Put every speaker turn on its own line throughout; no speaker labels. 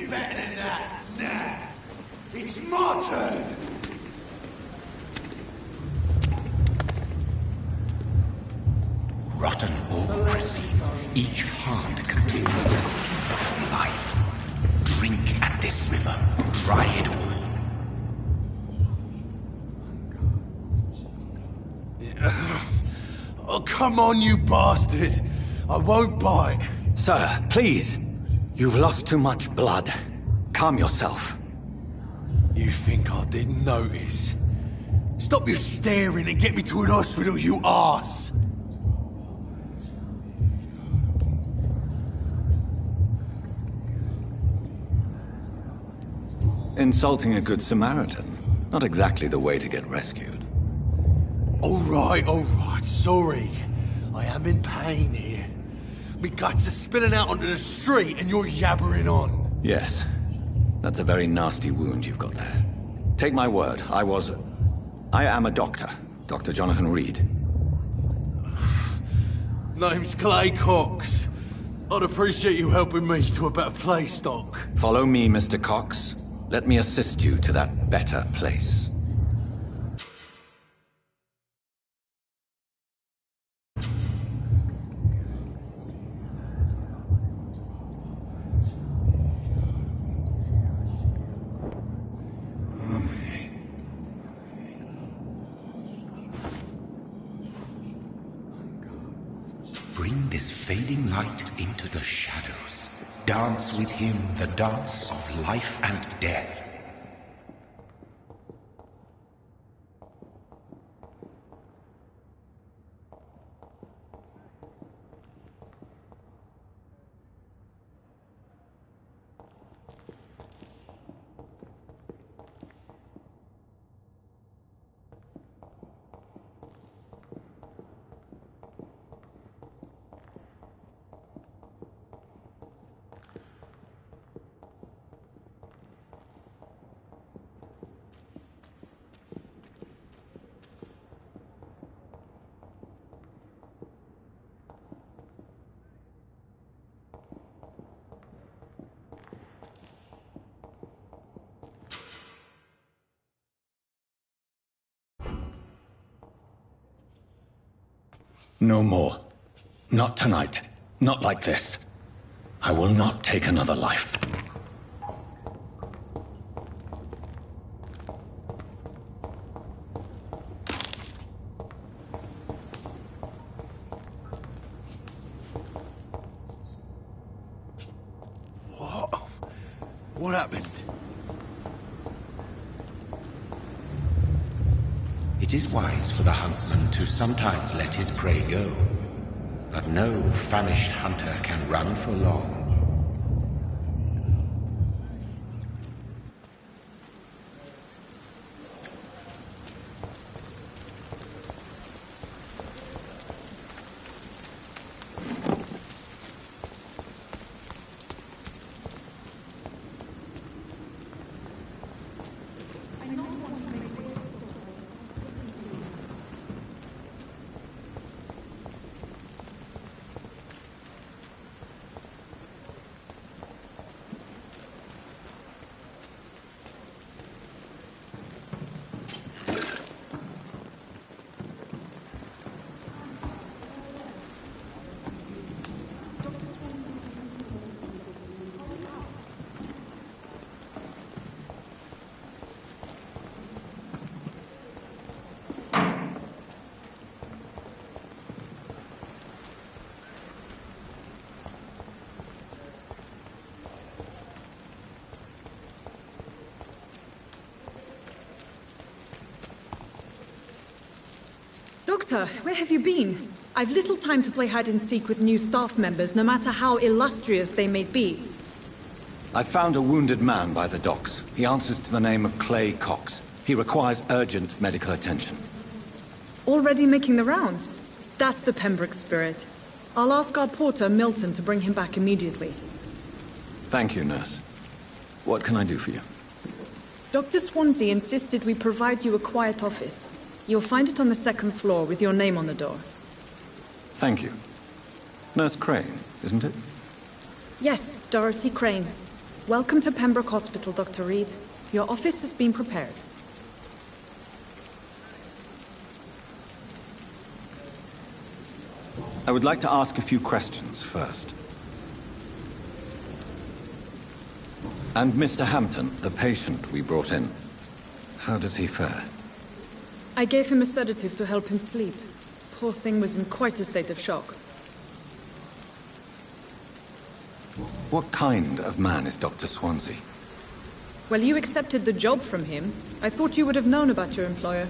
be better than that. Nah. It's my turn.
Rotten autocracy. Each heart contains the seed of life. Drink at this river. Try it all.
Oh, come on, you bastard. I won't bite.
Sir, please. You've lost too much blood. Calm yourself.
You think I didn't notice? Stop your staring and get me to an hospital, you arse!
Insulting a good Samaritan. Not exactly the way to get rescued.
All right, sorry. I am in pain here. Me guts are spilling out onto the street and you're yabbering on.
Yes. That's a very nasty wound you've got there. Take my word, I am a doctor. Dr. Jonathan Reed.
Name's Clay Cox. I'd appreciate you helping me to a better place, Doc.
Follow me, Mr. Cox. Let me assist you to that better place.
Bring this fading light into the shadows. Dance with him the dance of life and death.
No more. Not tonight. Not like this. I will not take another life.
What happened?
It is wise for the huntsman to sometimes let his prey go, but no famished hunter can run for long.
Doctor, where have you been? I've little time to play hide-and-seek with new staff members, no matter how illustrious they may be.
I found a wounded man by the docks. He answers to the name of Clay Cox. He requires urgent medical attention.
Already making the rounds? That's the Pembroke spirit. I'll ask our porter, Milton, to bring him back immediately.
Thank you, nurse. What can I do for you?
Dr. Swansea insisted we provide you a quiet office. You'll find it on the second floor with your name on the door.
Thank you. Nurse Crane, isn't it?
Yes, Dorothy Crane. Welcome to Pembroke Hospital, Dr. Reed. Your office has been prepared.
I would like to ask a few questions first. And Mr. Hampton, the patient we brought in, how does he fare?
I gave him a sedative to help him sleep. Poor thing was in quite a state of shock.
What kind of man is Dr. Swansea?
Well, you accepted the job from him. I thought you would have known about your employer.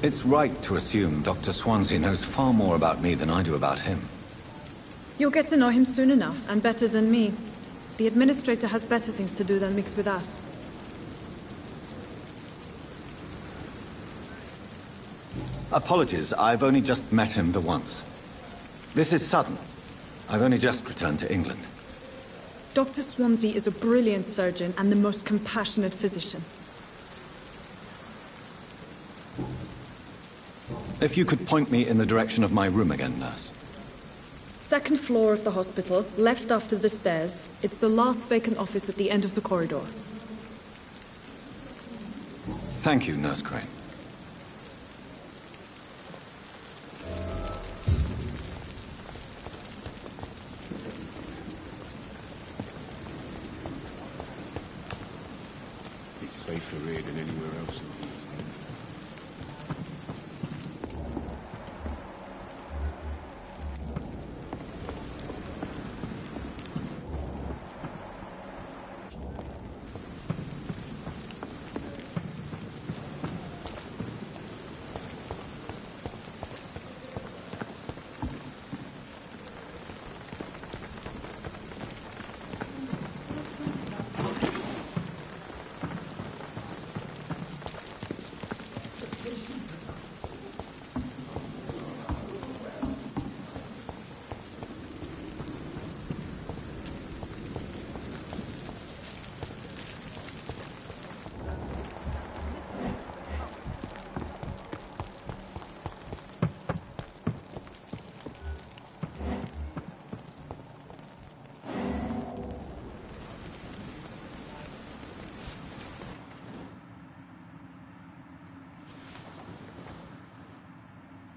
It's right to assume Dr. Swansea knows far more about me than I do about him.
You'll get to know him soon enough, and better than me. The administrator has better things to do than mix with us.
Apologies, I've only just met him the once. This is sudden. I've only just returned to England.
Dr. Swansea is a brilliant surgeon and the most compassionate physician.
If you could point me in the direction of my room again, nurse.
Second floor of the hospital, left after the stairs. It's the last vacant office at the end of the corridor.
Thank you, Nurse Crane.
It's safer here than anywhere else.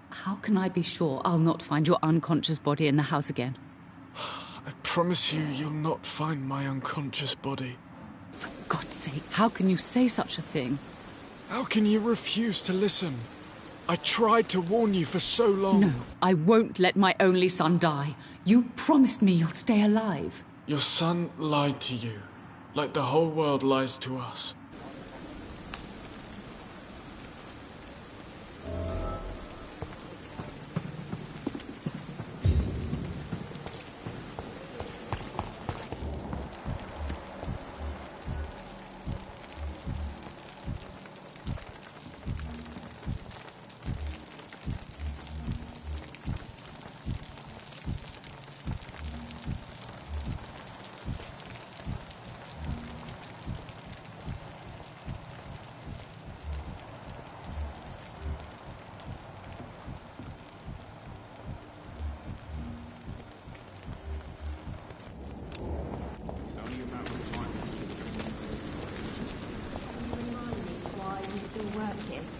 How can I be sure I'll not find your unconscious body in the house again?
I promise you, you'll not find my unconscious body.
For God's sake, how can you say such a thing?
How can you refuse to listen? I tried to warn you for so long.
No, I won't let my only son die. You promised me you'll stay alive.
Your son lied to you, like the whole world lies to us.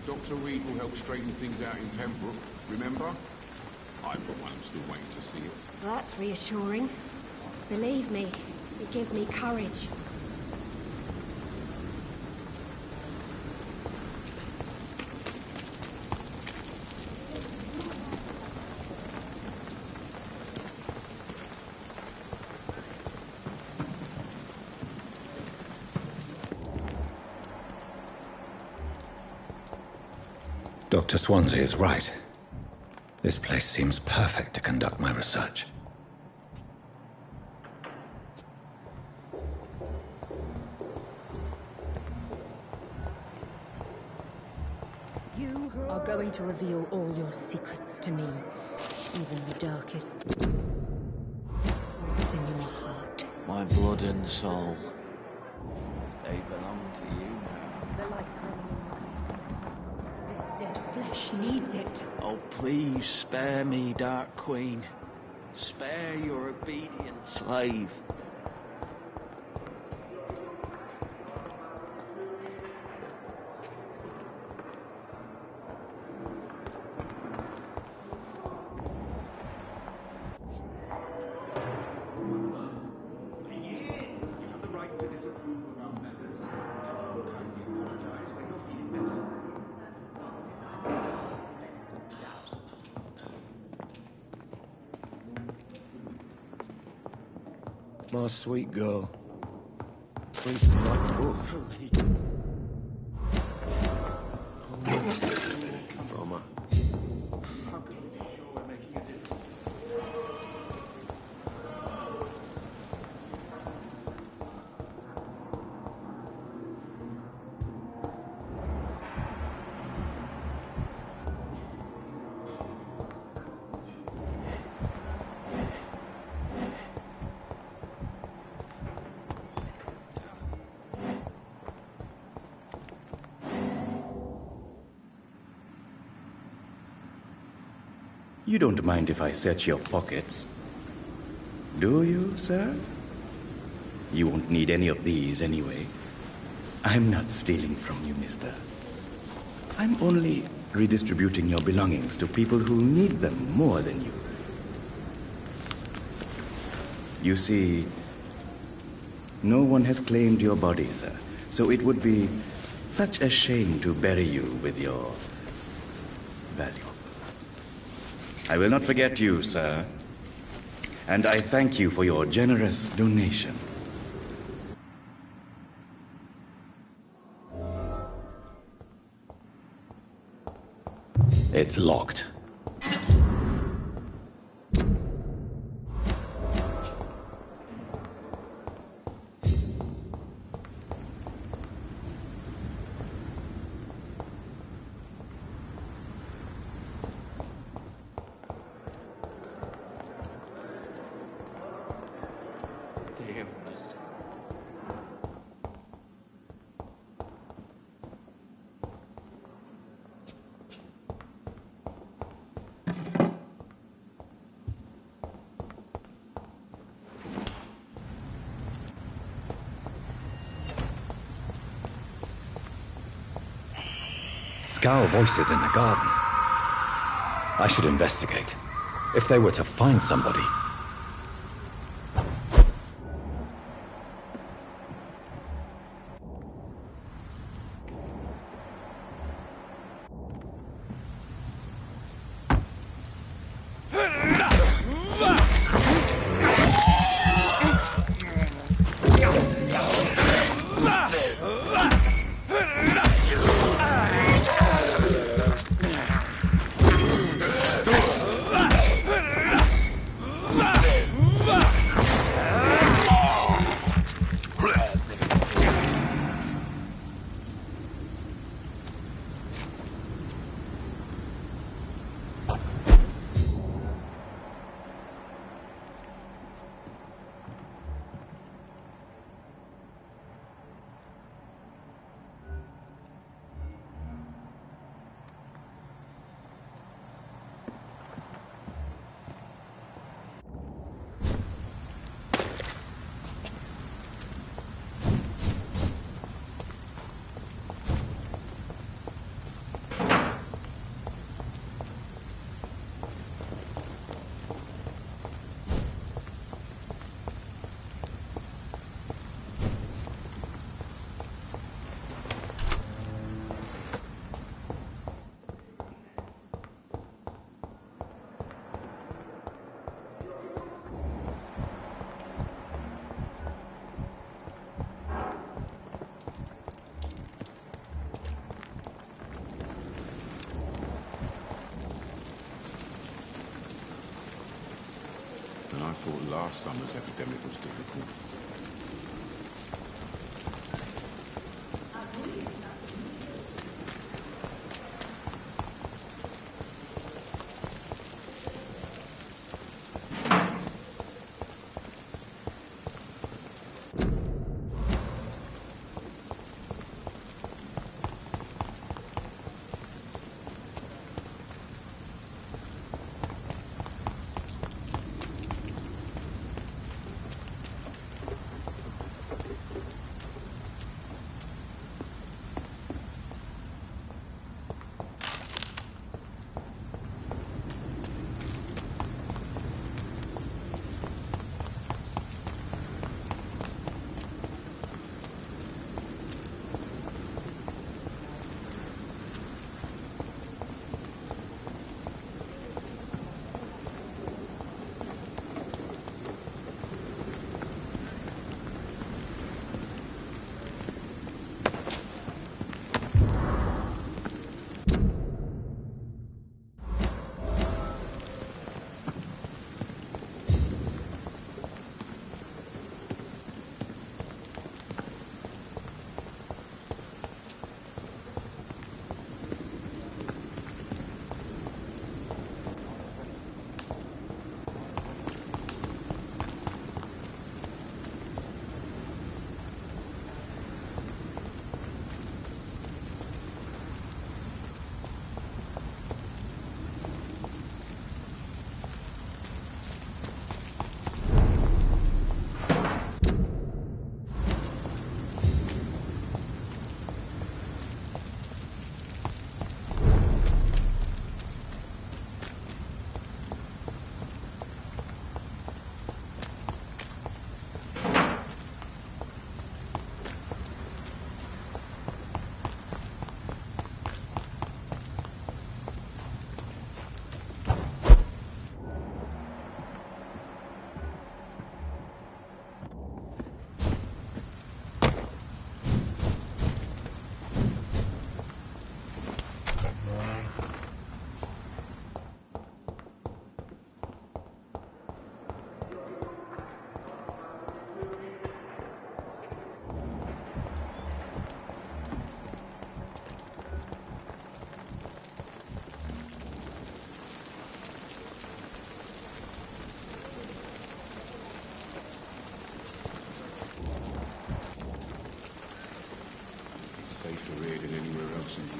Dr. Reed will help straighten things out in Pembroke, remember? I've got one I'm still waiting to see it.
Well, that's reassuring. Believe me, it gives me courage.
Dr. Swansea is right. This place seems perfect to conduct my research.
You are going to reveal all your secrets to me, even the darkest. What's in your heart?
My blood and soul. They belong to you now.
She needs it.
Oh, please spare me, Dark Queen. Spare your obedient slave.
My sweet girl. Please come up.
So many...
From her.
How can we be sure we're making a difference?
You don't mind if I search your pockets, do you, sir? You won't need any of these anyway. I'm not stealing from you, mister. I'm only redistributing your belongings to people who need them more than you. You see, no one has claimed your body, sir, so it would be such a shame to bury you with your valuables. I will not forget you, sir, and I thank you for your generous donation.
It's locked.
Damn.
Scour voices in the garden. I should investigate. If they were to find somebody.
And I thought last summer's epidemic was difficult.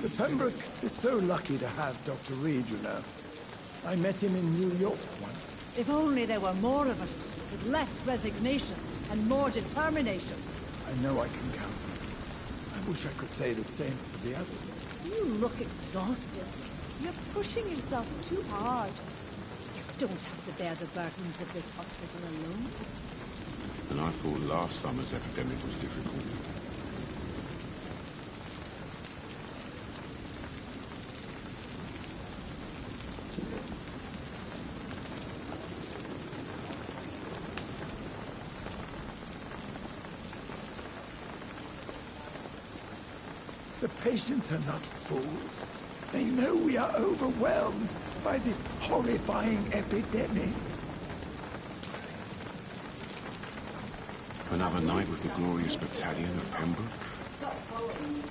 The Pembroke is so lucky to have Dr. Reed, you know. I met him in New York once.
If only there were more of us, with less resignation and more determination.
I know I can count on you. I wish I could say the same for the others.
You look exhausted. You're pushing yourself too hard. You don't have to bear the burdens of this hospital alone.
And I thought last summer's epidemic was difficult.
The patients are not fools. They know we are overwhelmed by this horrifying epidemic.
Another night with the glorious battalion of Pembroke?
Stop following me.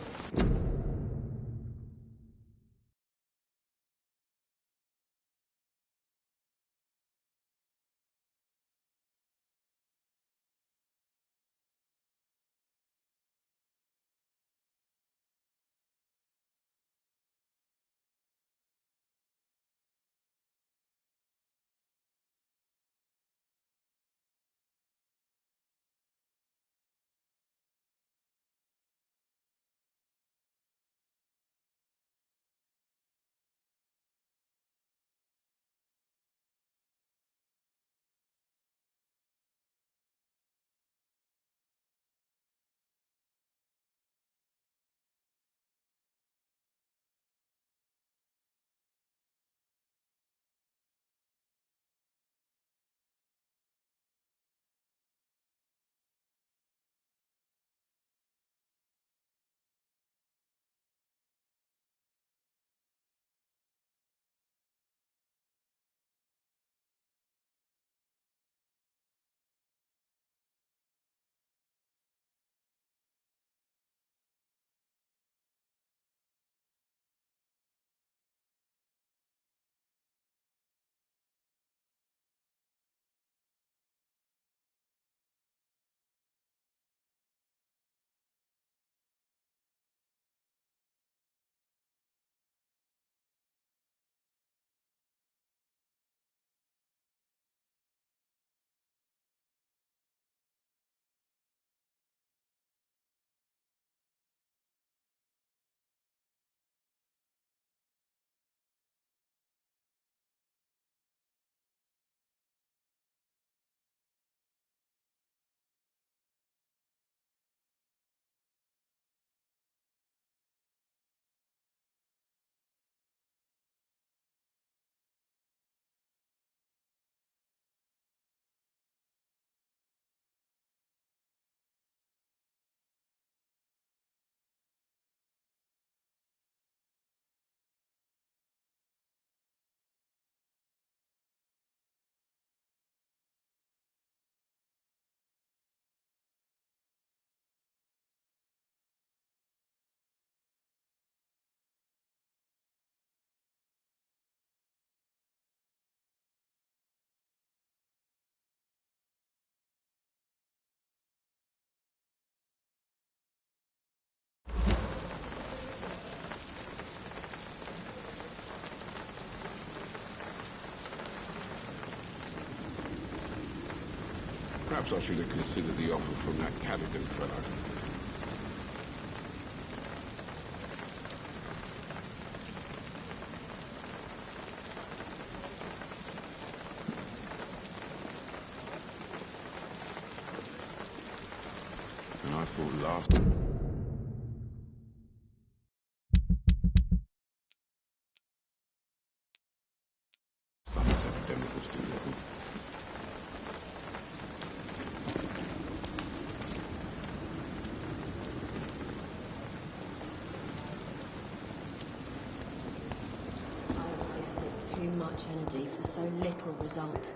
Perhaps I should have considered the offer from that Cadigan fellow. And I thought last... summer's epidemic was difficult.
Too much energy for so little result.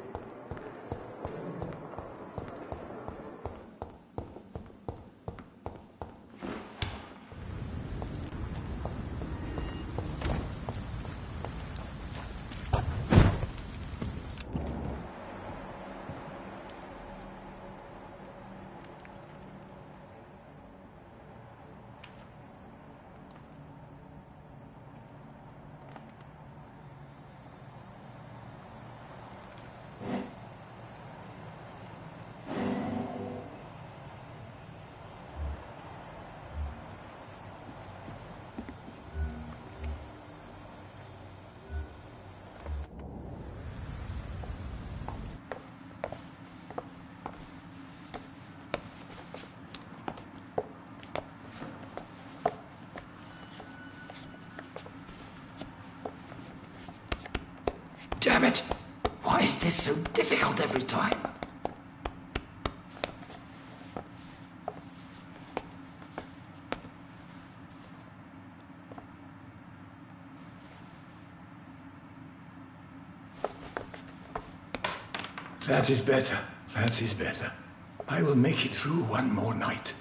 Damn it! Why is this so difficult every time?
That is better. That is better. I will make it through one more night.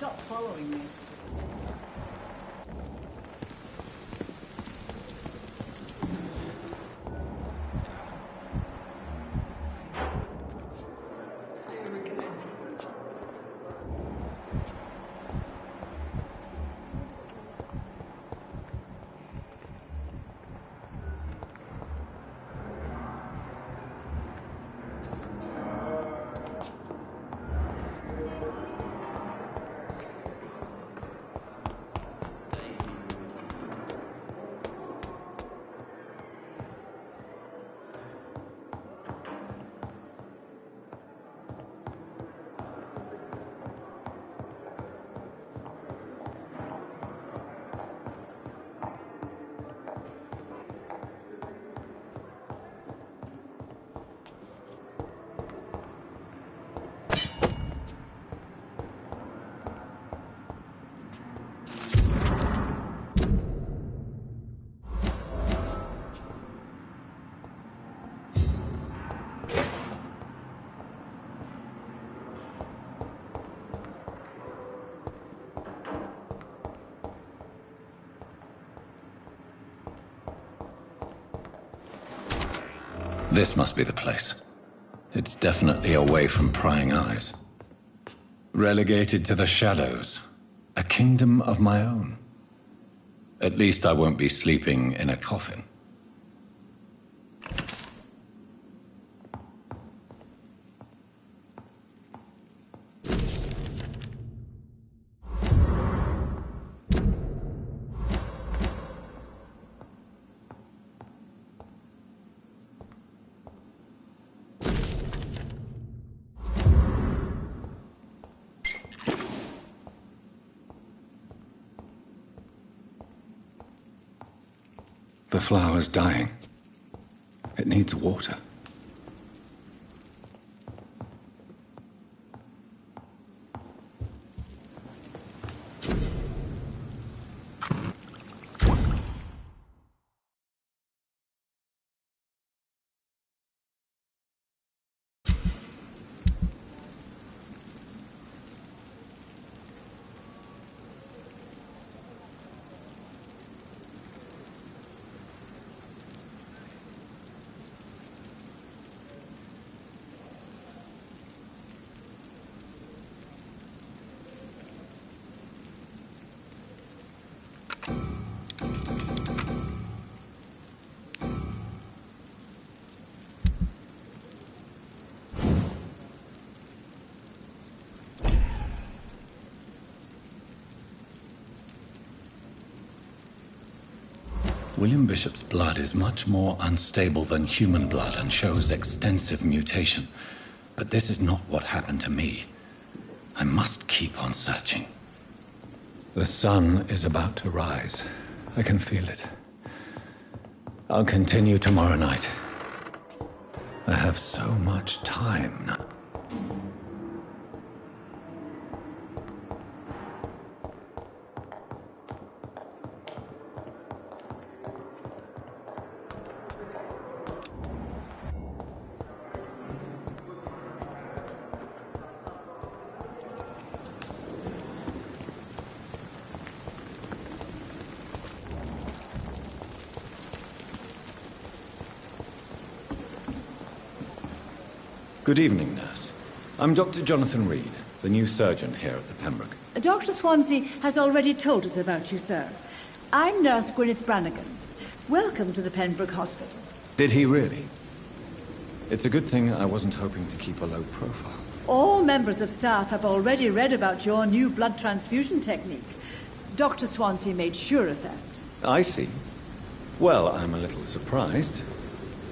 Stop following me.
This must be the place. It's definitely away from prying eyes. Relegated to the shadows. A kingdom of my own. At least I won't be sleeping in a coffin. The flower's dying. It needs water. William Bishop's blood is much more unstable than human blood and shows extensive mutation. But this is not what happened to me. I must keep on searching. The sun is about to rise. I can feel it. I'll continue tomorrow night. I have so much time now. Good evening, nurse. I'm Dr. Jonathan Reed, the new surgeon here at the Pembroke.
Dr. Swansea has already told us about you, sir. I'm Nurse Gwyneth Brannigan. Welcome to the Pembroke Hospital.
Did he really? It's a good thing I wasn't hoping to keep a low profile.
All members of staff have already read about your new blood transfusion technique. Dr. Swansea made sure of that.
I see. Well, I'm a little surprised.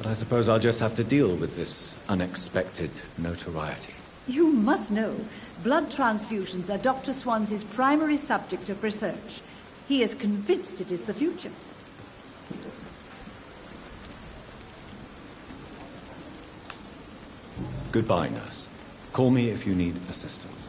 But I suppose I'll just have to deal with this unexpected notoriety.
You must know, blood transfusions are Dr. Swansea's primary subject of research. He is convinced it is the future.
Goodbye, nurse. Call me if you need assistance.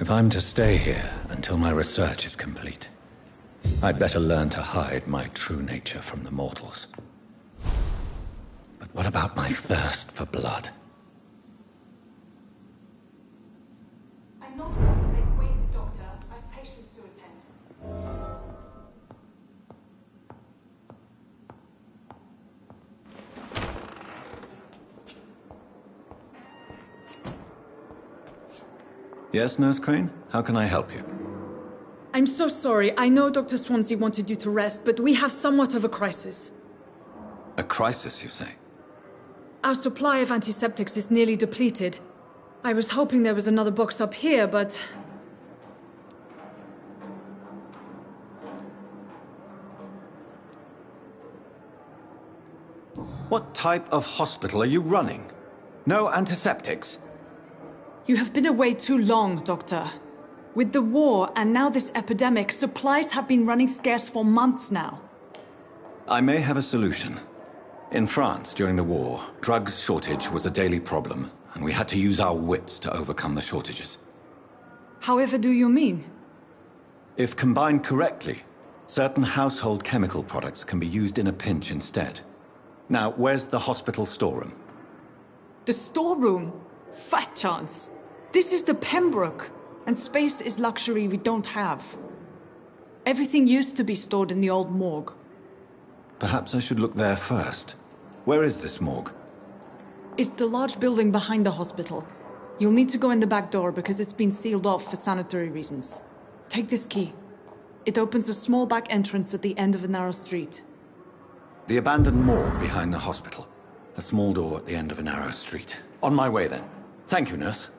If I'm to stay here until my research is complete, I'd better learn to hide my true nature from the mortals. But what about my thirst for blood?
I'm not going to make wait, Doctor. I've patients to attend.
Yes, Nurse Crane? How can I help you?
I'm so sorry. I know Dr. Swansea wanted you to rest, but we have somewhat of a crisis.
A crisis, you say?
Our supply of antiseptics is nearly depleted. I was hoping there was another box up here, but...
What type of hospital are you running? No antiseptics?
You have been away too long, Doctor. With the war and now this epidemic, supplies have been running scarce for months now.
I may have a solution. In France, during the war, drugs shortage was a daily problem, and we had to use our wits to overcome the shortages.
However do you mean?
If combined correctly, certain household chemical products can be used in a pinch instead. Now, where's the hospital storeroom?
The storeroom? Fat chance. This is the Pembroke, and space is luxury we don't have. Everything used to be stored in the old morgue.
Perhaps I should look there first. Where is this morgue?
It's the large building behind the hospital. You'll need to go in the back door because it's been sealed off for sanitary reasons. Take this key. It opens a small back entrance at the end of a narrow street.
The abandoned morgue behind the hospital. A small door at the end of a narrow street. On my way then. Thank you, nurse.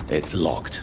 It's locked.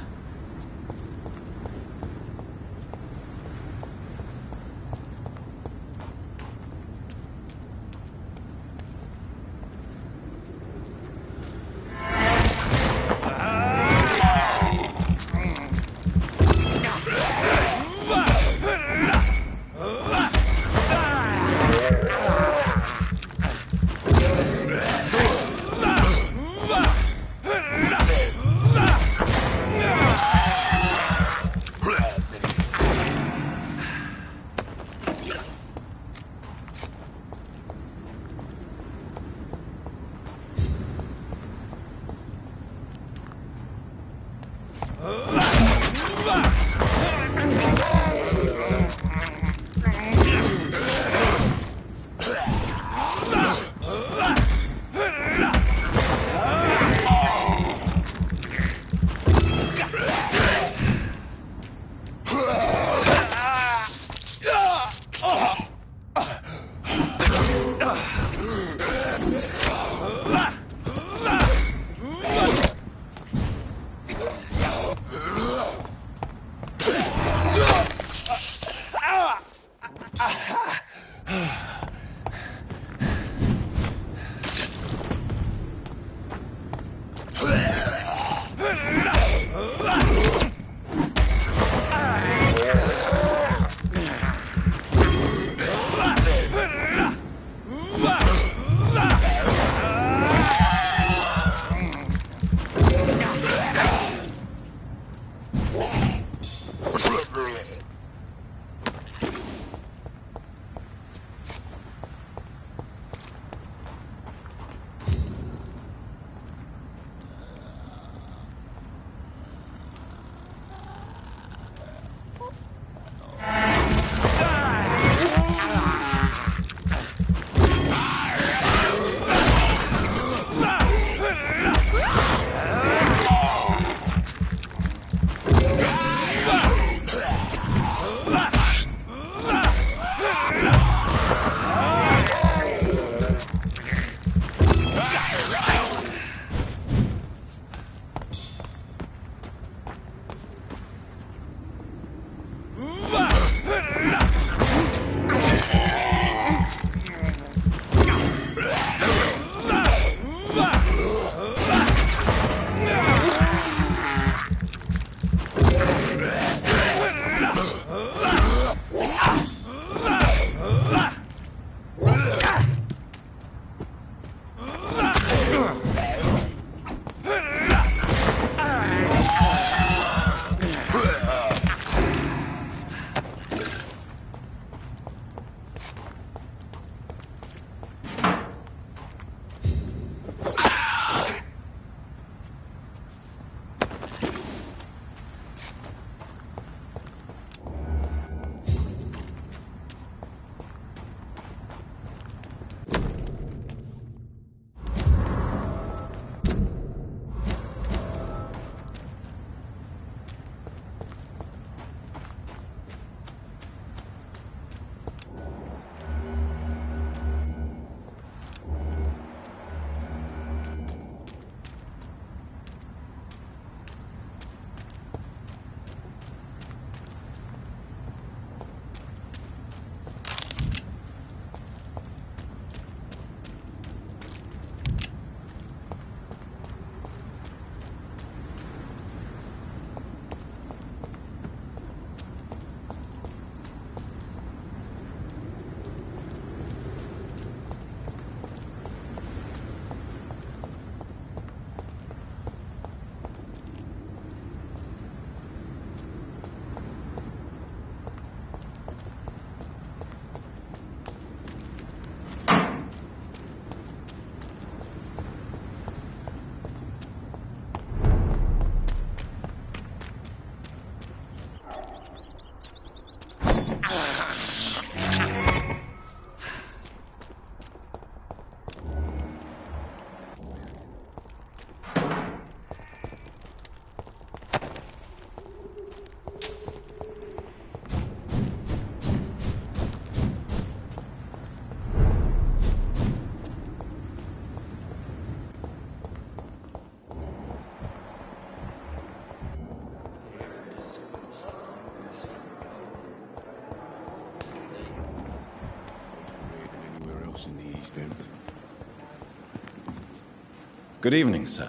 Good evening, sir.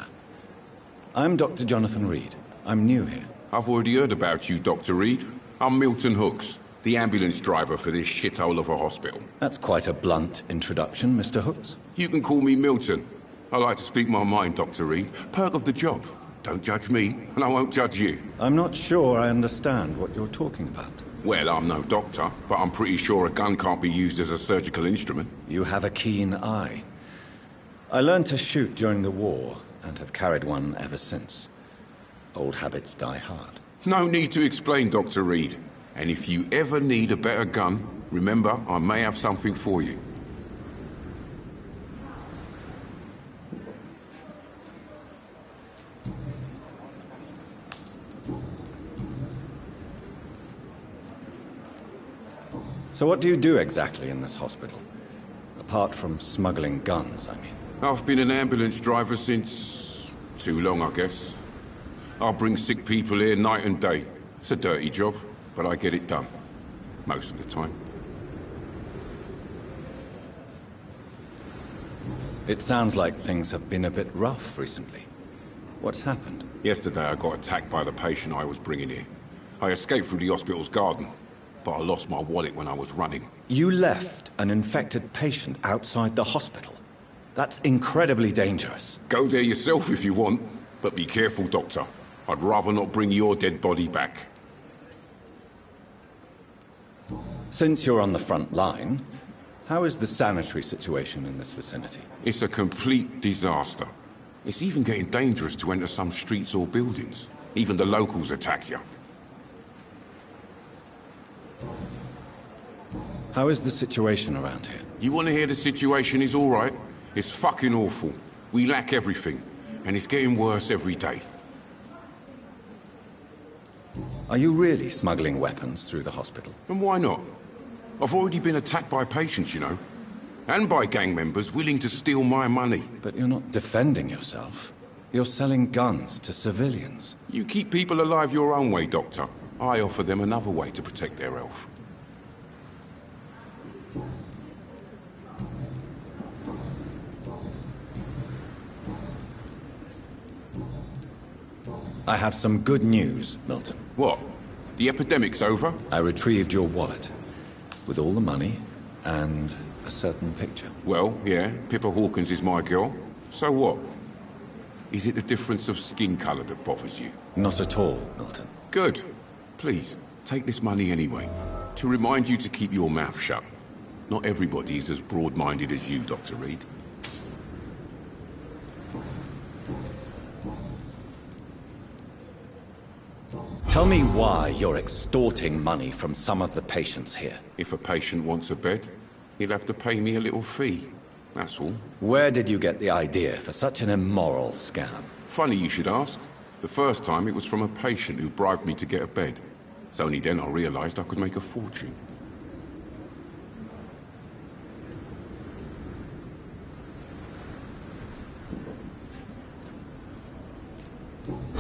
I'm Dr. Jonathan Reed. I'm new here.
I've already heard about you, Dr. Reed. I'm Milton Hooks, the ambulance driver for this shithole of a hospital.
That's quite a blunt introduction, Mr. Hooks.
You can call me Milton. I like to speak my mind, Dr. Reed. Perk of the job. Don't judge me, and I won't judge you.
I'm not sure I understand what you're talking about.
Well, I'm no doctor, but I'm pretty sure a gun can't be used as a surgical instrument.
You have a keen eye. I learned to shoot during the war, and have carried one ever since. Old habits die hard.
No need to explain, Dr. Reed. And if you ever need a better gun, remember, I may have something for you.
So what do you do exactly in this hospital? Apart from smuggling guns, I mean.
I've been an ambulance driver since... too long, I guess. I bring sick people here night and day. It's a dirty job, but I get it done. Most of the time.
It sounds like things have been a bit rough recently. What's happened?
Yesterday I got attacked by the patient I was bringing here. I escaped through the hospital's garden, but I lost my wallet when I was running.
You left an infected patient outside the hospital? That's incredibly dangerous.
Go there yourself if you want, but be careful, Doctor. I'd rather not bring your dead body back.
Since you're on the front line, how is the sanitary situation in this vicinity?
It's a complete disaster. It's even getting dangerous to enter some streets or buildings. Even the locals attack you.
How is the situation around here?
You want to hear the situation is all right? It's fucking awful. We lack everything, and it's getting worse every day.
Are you really smuggling weapons through the hospital?
And why not? I've already been attacked by patients, you know. And by gang members willing to steal my money.
But you're not defending yourself. You're selling guns to civilians.
You keep people alive your own way, Doctor. I offer them another way to protect their health.
I have some good news, Milton.
What? The epidemic's over?
I retrieved your wallet, with all the money, and a certain picture.
Well, yeah, Pippa Hawkins is my girl. So what? Is it the difference of skin colour that bothers you?
Not at all, Milton.
Good. Please, take this money anyway. To remind you to keep your mouth shut. Not everybody is as broad-minded as you, Dr. Reed.
Tell me why you're extorting money from some of the patients here.
If a patient wants a bed, he'll have to pay me a little fee. That's all.
Where did you get the idea for such an immoral scam?
Funny you should ask. The first time it was from a patient who bribed me to get a bed. It's only then I realized I could make a fortune.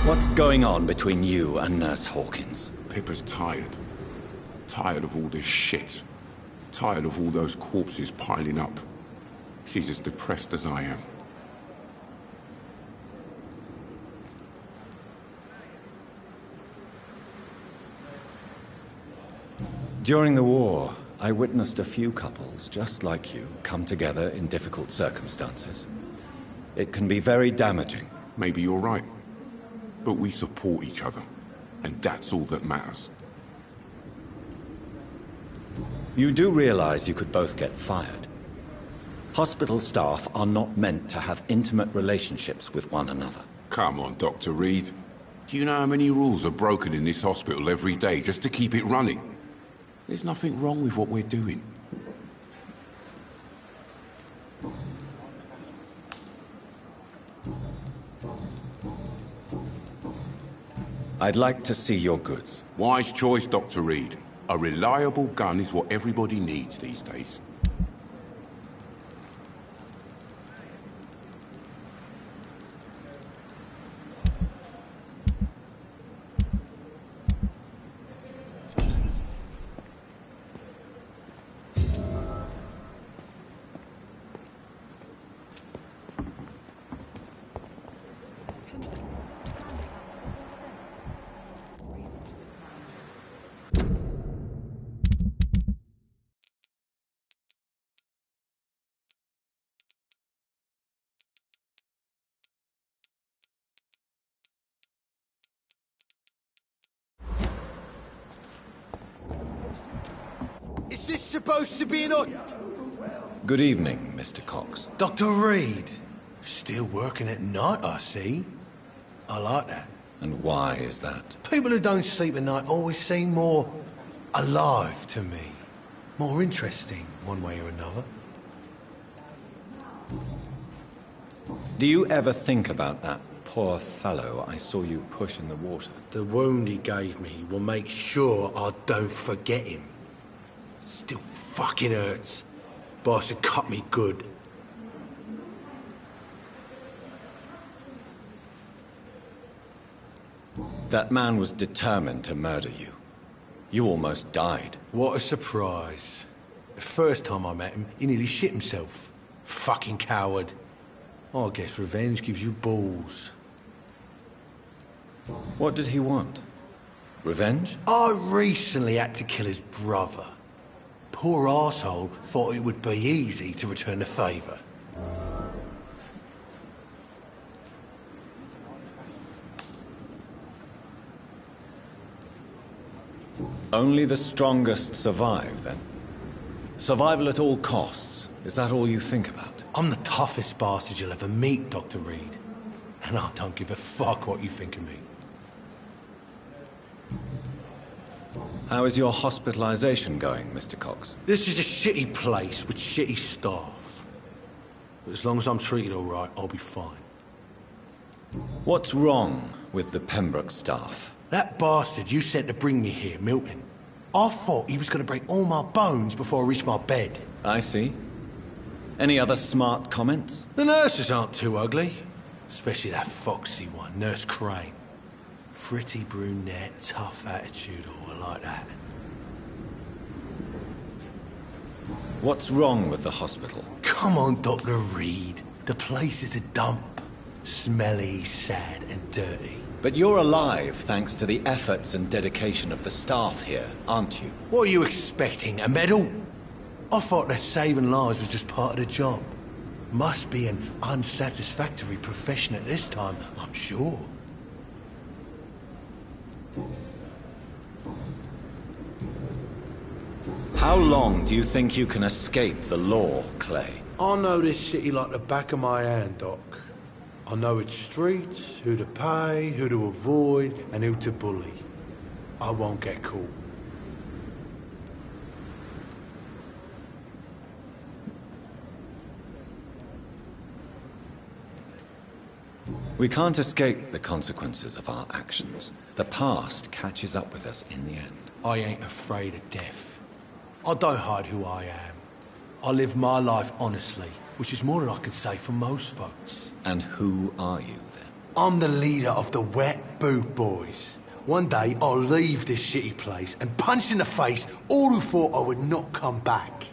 What's going on between you and Nurse Hawkins?
Pippa's tired. Tired of all this shit. Tired of all those corpses piling up. She's as depressed as I am.
During the war, I witnessed a few couples just like you come together in difficult circumstances. It can be very damaging.
Maybe you're right. But we support each other, and that's all that matters.
You do realize you could both get fired. Hospital staff are not meant to have intimate relationships with one another.
Come on, Dr. Reed. Do you know how many rules are broken in this hospital every day just to keep it running? There's nothing wrong with what we're doing.
I'd like to see your goods.
Wise choice, Dr. Reed. A reliable gun is what everybody needs these days.
Is this supposed to be an...
Good evening, Mr. Cox.
Dr. Reed. Still working at night, I see. I like that.
And why is that?
People who don't sleep at night always seem more alive to me. More interesting, one way or another.
Do you ever think about that poor fellow I saw you push in the water?
The wound he gave me will make sure I don't forget him. Still fucking hurts. Boss had cut me good.
That man was determined to murder you. You almost died.
What a surprise. The first time I met him, he nearly shit himself. Fucking coward. I guess revenge gives you balls.
What did he want? Revenge?
I recently had to kill his brother. Poor arsehole thought it would be easy to return the favour.
Only the strongest survive, then? Survival at all costs. Is that all you think about?
I'm the toughest bastard you'll ever meet, Dr. Reed. And I don't give a fuck what you think of me.
How is your hospitalization going, Mr. Cox?
This is a shitty place with shitty staff. But as long as I'm treated all right, I'll be fine.
What's wrong with the Pembroke staff?
That bastard you sent to bring me here, Milton. I thought he was going to break all my bones before I reached my bed.
I see. Any other smart comments?
The nurses aren't too ugly. Especially that foxy one, Nurse Crane. Pretty brunette, tough attitude, all like that.
What's wrong with the hospital?
Come on, Dr. Reed. The place is a dump. Smelly, sad, and dirty.
But you're alive thanks to the efforts and dedication of the staff here, aren't you?
What are you expecting, a medal? I thought that saving lives was just part of the job. Must be an unsatisfactory profession at this time, I'm sure.
How long do you think you can escape the law, Clay?
I know this city like the back of my hand, Doc. I know its streets, who to pay, who to avoid, and who to bully. I won't get caught.
We can't escape the consequences of our actions. The past catches up with us in the end.
I ain't afraid of death. I don't hide who I am. I live my life honestly, which is more than I can say for most folks.
And who are you, then?
I'm the leader of the Wet Boot Boys. One day, I'll leave this shitty place and punch in the face all who thought I would not come back.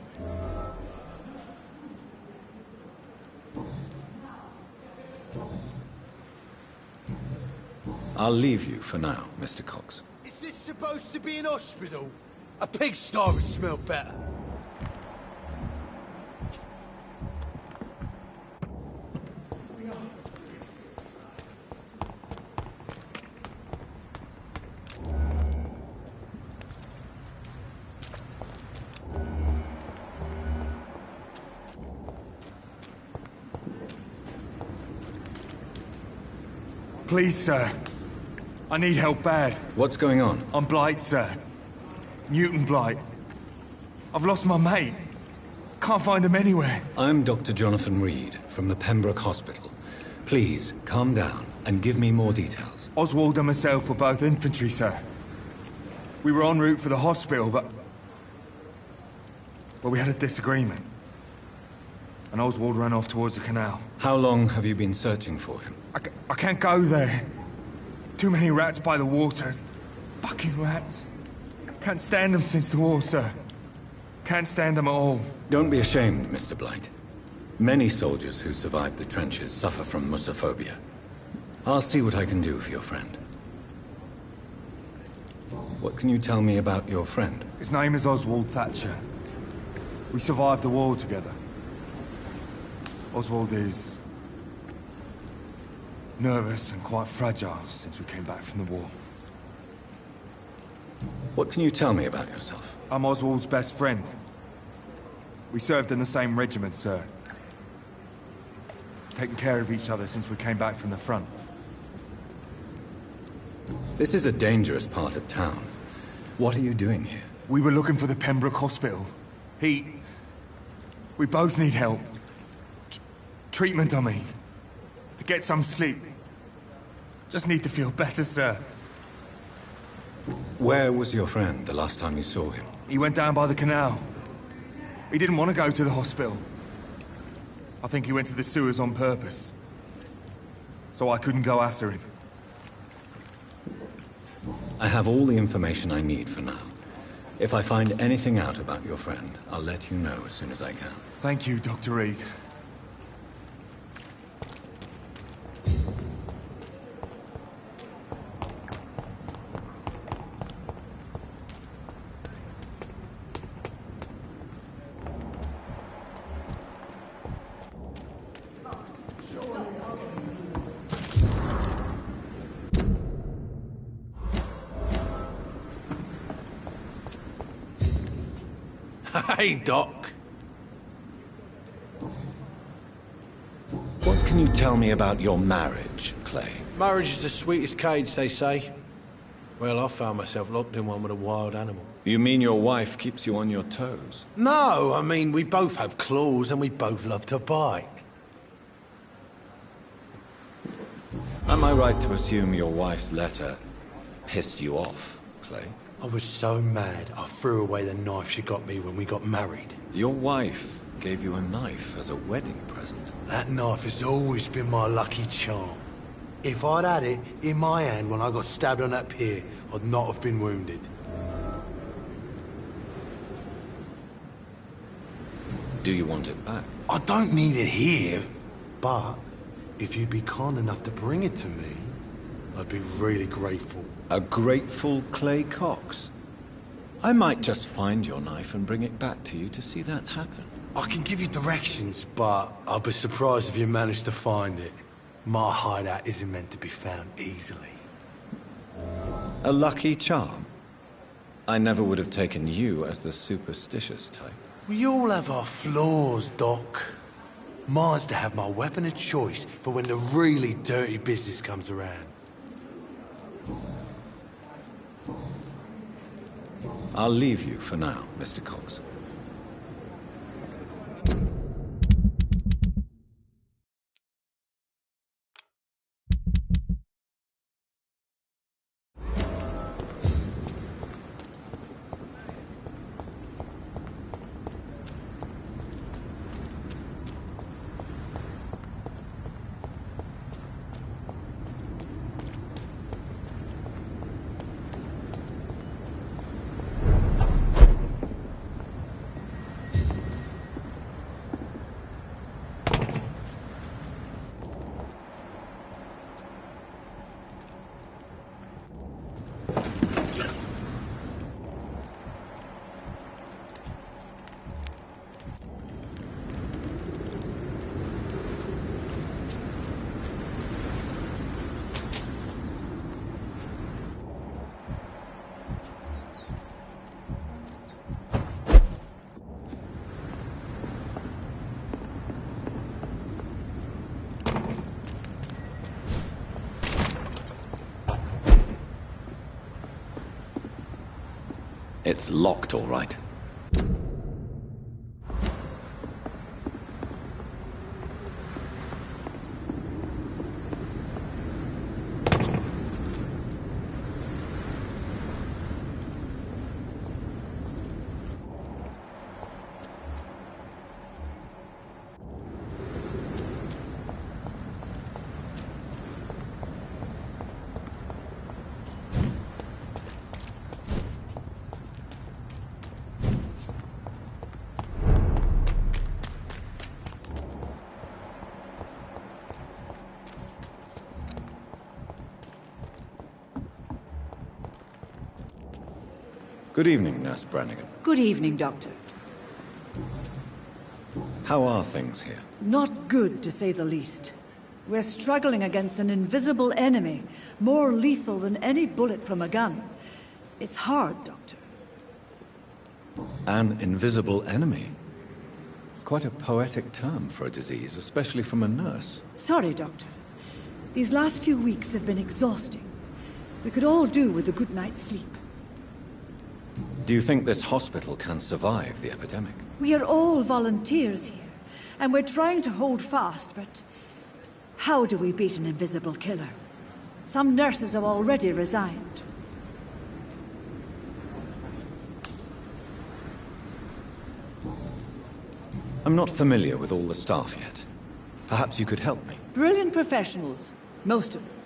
I'll leave you for now, Mr. Cox.
Is this supposed to be an hospital? A pigsty would smell better.
Please, sir. I need help bad.
What's going on?
I'm Blight, sir. Newton Blight. I've lost my mate. Can't find him anywhere.
I'm Dr. Jonathan Reed, from the Pembroke Hospital. Please, calm down and give me more details.
Oswald and myself were both infantry, sir. We were en route for the hospital, but we had a disagreement. And Oswald ran off towards the canal.
How long have you been searching for him?
I can't go there. Too many rats by the water. Fucking rats. Can't stand them since the war, sir. Can't stand them at all.
Don't be ashamed, Mr. Blight. Many soldiers who survived the trenches suffer from musophobia. I'll see what I can do for your friend. What can you tell me about your friend?
His name is Oswald Thatcher. We survived the war together. Oswald is nervous and quite fragile since we came back from the war.
What can you tell me about yourself?
I'm Oswald's best friend. We served in the same regiment, sir. Taken care of each other since we came back from the front.
This is a dangerous part of town. What are you doing here?
We were looking for the Pembroke Hospital. We both need help. Treatment, I mean. To get some sleep. Just need to feel better, sir.
Where was your friend the last time you saw him?
He went down by the canal. He didn't want to go to the hospital. I think he went to the sewers on purpose. So I couldn't go after him.
I have all the information I need for now. If I find anything out about your friend, I'll let you know as soon as I can.
Thank you, Dr. Reed.
Hey, Doc.
What can you tell me about your marriage, Clay?
Marriage is the sweetest cage, they say. Well, I found myself locked in one with a wild animal.
You mean your wife keeps you on your toes?
No, I mean, we both have claws and we both love to bite.
Am I right to assume your wife's letter pissed you off, Clay?
I was so mad, I threw away the knife she got me when we got married.
Your wife gave you a knife as a wedding present.
That knife has always been my lucky charm. If I'd had it in my hand when I got stabbed on that pier, I'd not have been wounded.
Do you want it back?
I don't need it here, but if you'd be kind enough to bring it to me, I'd be really grateful.
A grateful Clay Cox? I might just find your knife and bring it back to you to see that happen.
I can give you directions, but I'd be surprised if you managed to find it. My hideout isn't meant to be found easily.
A lucky charm? I never would have taken you as the superstitious type.
We all have our flaws, Doc. Mine's to have my weapon of choice for when the really dirty business comes around.
I'll leave you for now, Mr. Cox. It's locked, all right. Good evening, Nurse Brannigan.
Good evening, Doctor.
How are things here?
Not good, to say the least. We're struggling against an invisible enemy, more lethal than any bullet from a gun. It's hard, Doctor.
An invisible enemy? Quite a poetic term for a disease, especially from a nurse.
Sorry, Doctor. These last few weeks have been exhausting. We could all do with a good night's sleep.
Do you think this hospital can survive the epidemic?
We are all volunteers here, and we're trying to hold fast, but how do we beat an invisible killer? Some nurses have already resigned.
I'm not familiar with all the staff yet. Perhaps you could help me.
Brilliant professionals, most of them.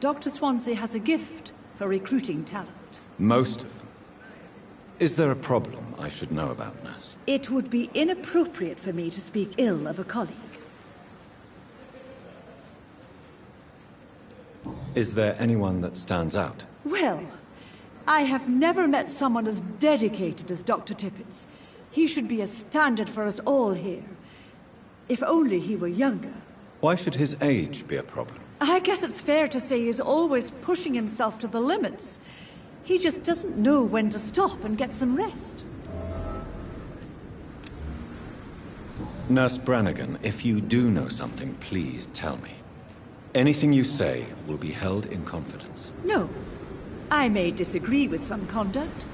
Dr. Swansea has a gift for recruiting talent.
Most of them? Is there a problem I should know about, Nurse?
It would be inappropriate for me to speak ill of a colleague.
Is there anyone that stands out?
Well, I have never met someone as dedicated as Dr. Tippett. He should be a standard for us all here. If only he were younger.
Why should his age be a problem?
I guess it's fair to say he's always pushing himself to the limits. He just doesn't know when to stop and get some rest.
Nurse Brannigan, if you do know something, please tell me. Anything you say will be held in confidence.
No. I may disagree with some conduct,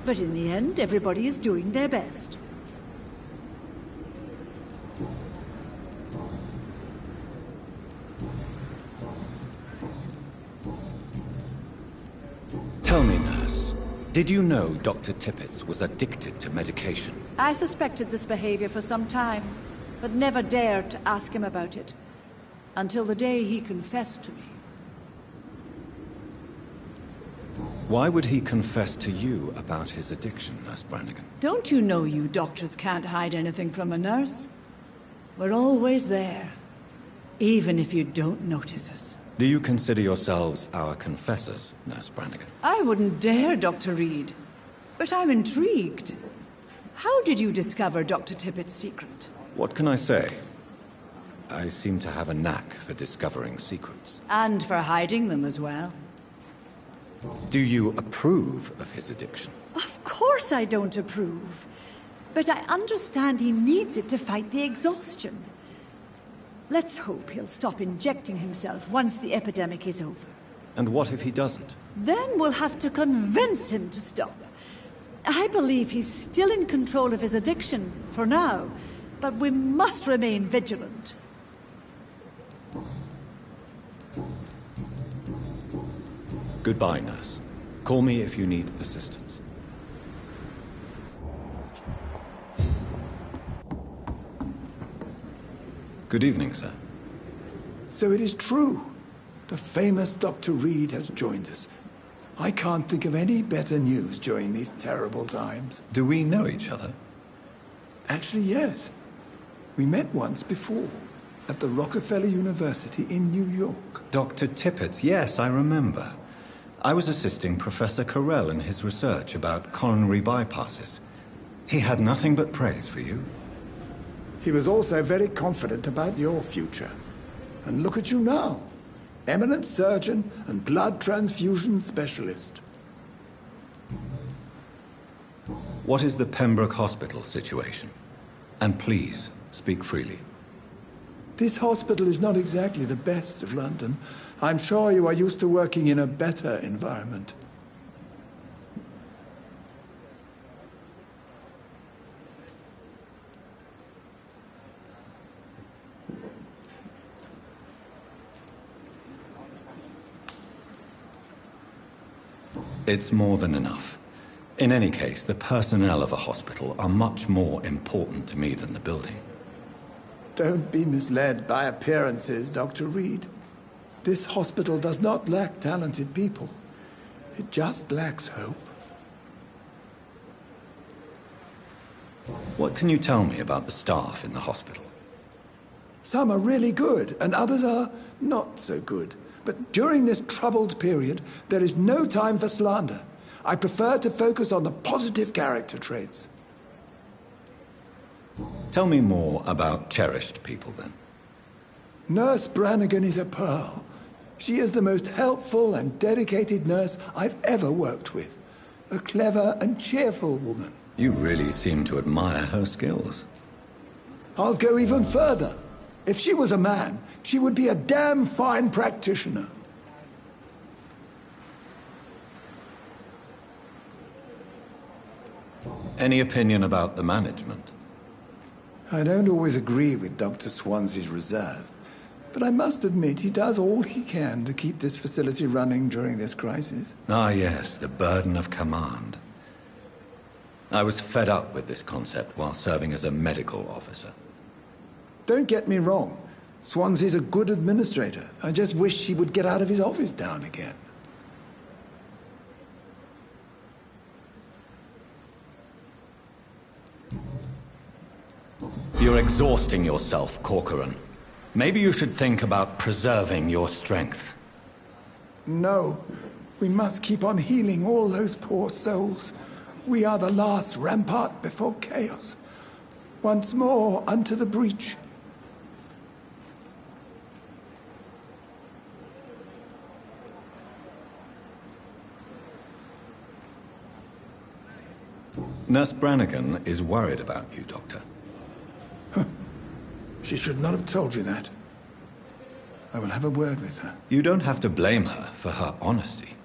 but in the end, everybody is doing their best.
Tell me, Nurse, did you know Dr. Tippett was addicted to medication?
I suspected this behavior for some time, but never dared to ask him about it. Until the day he confessed to me.
Why would he confess to you about his addiction, Nurse Brannigan?
Don't you know you doctors can't hide anything from a nurse? We're always there, even if you don't notice us.
Do you consider yourselves our confessors, Nurse Brannigan?
I wouldn't dare, Dr. Reed. But I'm intrigued. How did you discover Dr. Tippett's secret?
What can I say? I seem to have a knack for discovering secrets.
And for hiding them as well.
Do you approve of his addiction?
Of course I don't approve. But I understand he needs it to fight the exhaustion. Let's hope he'll stop injecting himself once the epidemic is over.
And what if he doesn't?
Then we'll have to convince him to stop. I believe he's still in control of his addiction, for now. But we must remain vigilant.
Goodbye, Nurse. Call me if you need assistance. Good evening, sir.
So it is true. The famous Dr. Reed has joined us. I can't think of any better news during these terrible times.
Do we know each other?
Actually, yes. We met once before, at the Rockefeller University in New York.
Dr. Tippett, yes, I remember. I was assisting Professor Carell in his research about coronary bypasses. He had nothing but praise for you.
He was also very confident about your future. And look at you now. Eminent surgeon and blood transfusion specialist.
What is the Pembroke Hospital situation? And please, speak freely.
This hospital is not exactly the best of London. I'm sure you are used to working in a better environment.
It's more than enough. In any case, the personnel of a hospital are much more important to me than the building.
Don't be misled by appearances, Dr. Reed. This hospital does not lack talented people. It just lacks hope.
What can you tell me about the staff in the hospital?
Some are really good, and others are not so good. But during this troubled period, there is no time for slander. I prefer to focus on the positive character traits.
Tell me more about cherished people, then.
Nurse Brannigan is a pearl. She is the most helpful and dedicated nurse I've ever worked with. A clever and cheerful woman.
You really seem to admire her skills.
I'll go even further. If she was a man, she would be a damn fine practitioner.
Any opinion about the management?
I don't always agree with Dr. Swansea's reserve, but I must admit he does all he can to keep this facility running during this crisis.
Ah, yes, the burden of command. I was fed up with this concept while serving as a medical officer.
Don't get me wrong. Swansea's a good administrator. I just wish he would get out of his office now and again.
You're exhausting yourself, Corcoran. Maybe you should think about preserving your strength.
No. We must keep on healing all those poor souls. We are the last rampart before chaos. Once more unto the breach.
Nurse Brannigan is worried about you, Doctor.
She should not have told you that. I will have a word with her.
You don't have to blame her for her honesty.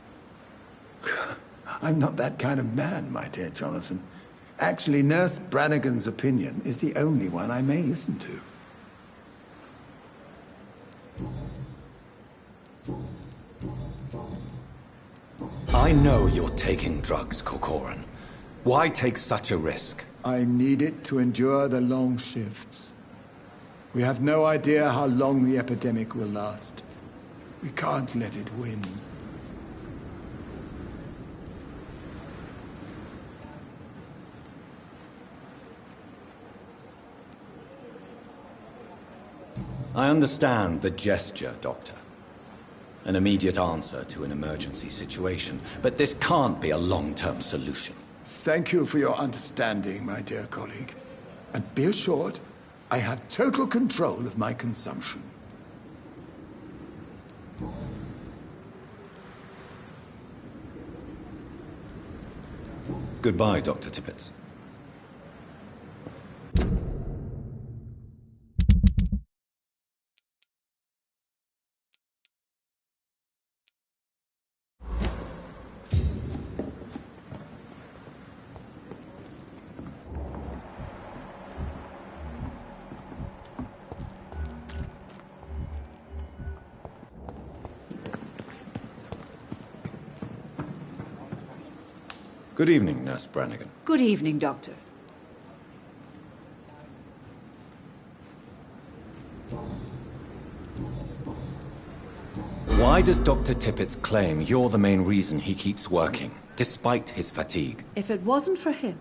I'm not that kind of man, my dear Jonathan. Actually, Nurse Brannigan's opinion is the only one I may listen to.
I know you're taking drugs, Corcoran. Why take such a risk?
I need it to endure the long shifts. We have no idea how long the epidemic will last. We can't let it win.
I understand the gesture, Doctor. An immediate answer to an emergency situation, but this can't be a long-term solution.
Thank you for your understanding, my dear colleague. And be assured, I have total control of my consumption.
Goodbye, Dr. Tippett. Good evening, Nurse Brannigan.
Good evening, Doctor.
Why does Dr. Tippett claim you're the main reason he keeps working, despite his fatigue?
If it wasn't for him,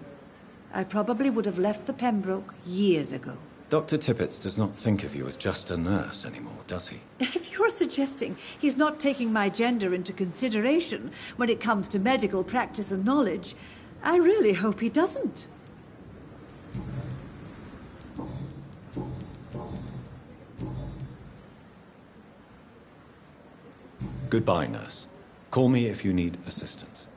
I probably would have left the Pembroke years ago.
Dr. Tippett does not think of you as just a nurse anymore, does he?
If you're suggesting he's not taking my gender into consideration when it comes to medical practice and knowledge, I really hope he doesn't.
Goodbye, nurse. Call me if you need assistance.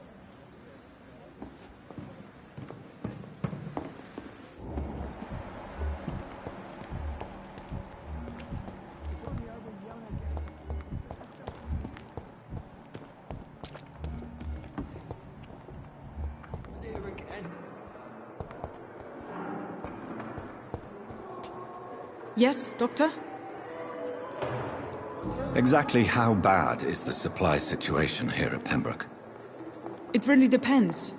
Yes, Doctor?
Exactly how bad is the supply situation here at Pembroke?
It really depends.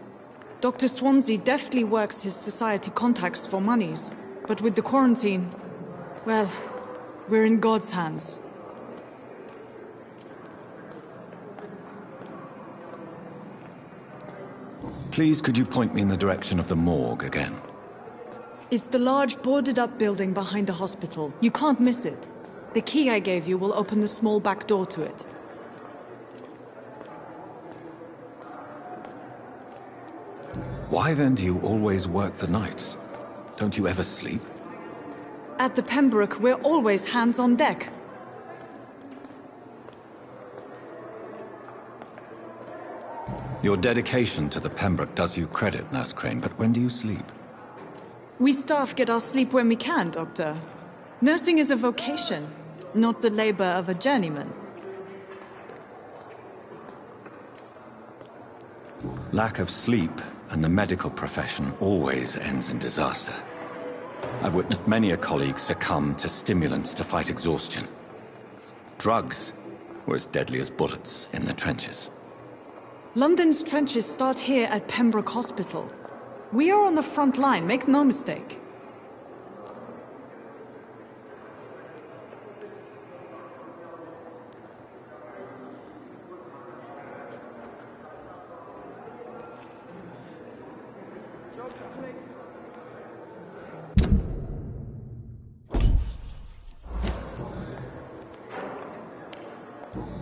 Dr. Swansea deftly works his society contacts for monies, but with the quarantine, well, we're in God's hands.
Please, could you point me in the direction of the morgue again?
It's the large boarded-up building behind the hospital. You can't miss it. The key I gave you will open the small back door to it.
Why then do you always work the nights? Don't you ever sleep?
At the Pembroke, we're always hands on deck.
Your dedication to the Pembroke does you credit, Nurse Crane, but when do you sleep?
We staff get our sleep when we can, Doctor. Nursing is a vocation, not the labor of a journeyman.
Lack of sleep and the medical profession always ends in disaster. I've witnessed many a colleague succumb to stimulants to fight exhaustion. Drugs were as deadly as bullets in the trenches.
London's trenches start here at Pembroke Hospital. We are on the front line, make no mistake.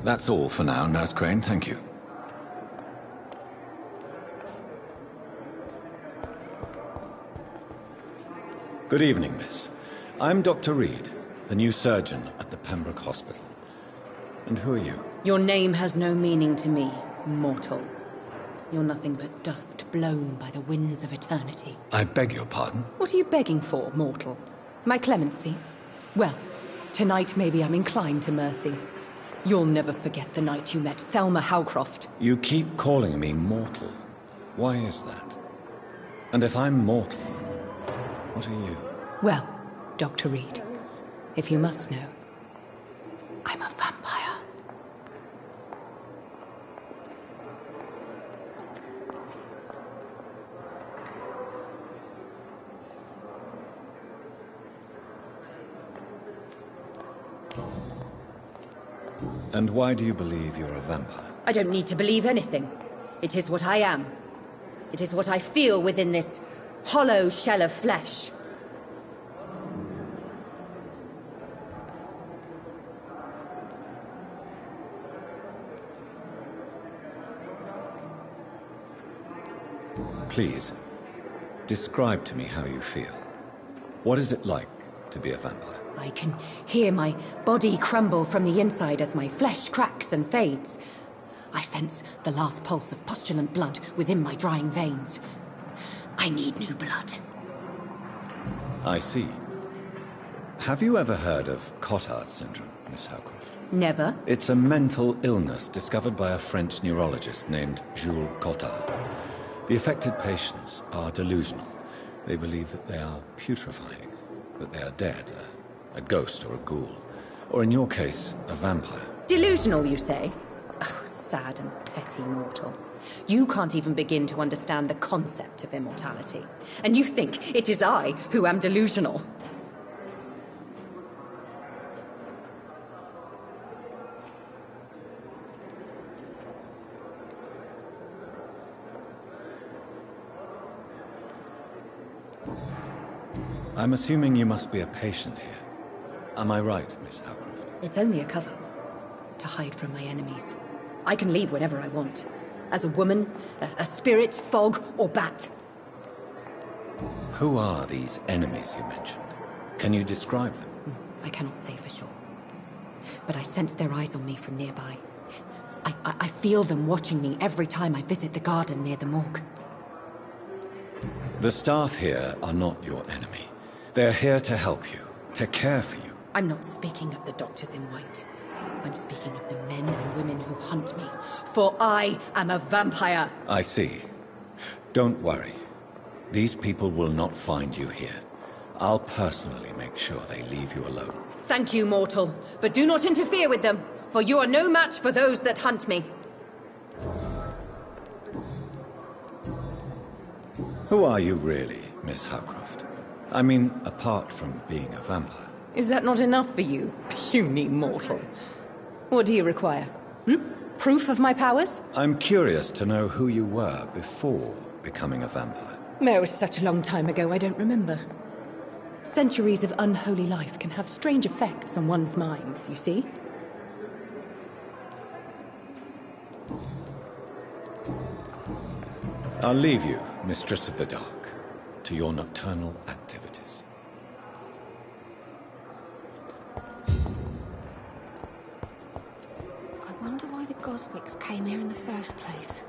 That's all for now, Nurse Crane, thank you. Good evening, miss. I'm Dr. Reed, the new surgeon at the Pembroke Hospital. And who are you?
Your name has no meaning to me, mortal. You're nothing but dust blown by the winds of eternity.
I beg your pardon?
What are you begging for, mortal? My clemency? Well, tonight maybe I'm inclined to mercy. You'll never forget the night you met Thelma Howcroft.
You keep calling me mortal. Why is that? And if I'm mortal, what are you?
Well, Dr. Reed, if you must know, I'm a vampire.
And why do you believe you're a vampire?
I don't need to believe anything. It is what I am. It is what I feel within this hollow shell of flesh.
Please, describe to me how you feel. What is it like to be a vampire?
I can hear my body crumble from the inside as my flesh cracks and fades. I sense the last pulse of postulant blood within my drying veins. I need new blood.
I see. Have you ever heard of Cotard syndrome, Miss Howcroft?
Never.
It's a mental illness discovered by a French neurologist named Jules Cotard. The affected patients are delusional. They believe that they are putrefying, that they are dead, a ghost or a ghoul, or in your case, a vampire.
Delusional, you say? Oh, sad and petty mortal. You can't even begin to understand the concept of immortality. And you think it is I who am delusional.
I'm assuming you must be a patient here. Am I right, Miss Howcroft?
It's only a cover. To hide from my enemies. I can leave whenever I want. As a woman, a spirit, fog, or bat.
Who are these enemies you mentioned? Can you describe them?
I cannot say for sure. But I sense their eyes on me from nearby. I feel them watching me every time I visit the garden near the morgue.
The staff here are not your enemy. They're here to help you, to care for you.
I'm not speaking of the doctors in white. I'm speaking of the men and women who hunt me. For I am a vampire.
I see. Don't worry. These people will not find you here. I'll personally make sure they leave you alone.
Thank you, mortal. But do not interfere with them, for you are no match for those that hunt me.
Who are you really, Miss Howcroft? I mean, apart from being a vampire.
Is that not enough for you, puny mortal? What do you require? Proof of my powers?
I'm curious to know who you were before becoming a vampire.
No, it's such a long time ago, I don't remember. Centuries of unholy life can have strange effects on one's minds, you see?
I'll leave you, Mistress of the Dark, to your nocturnal activities.
I wonder why the Goswicks came here in the first place.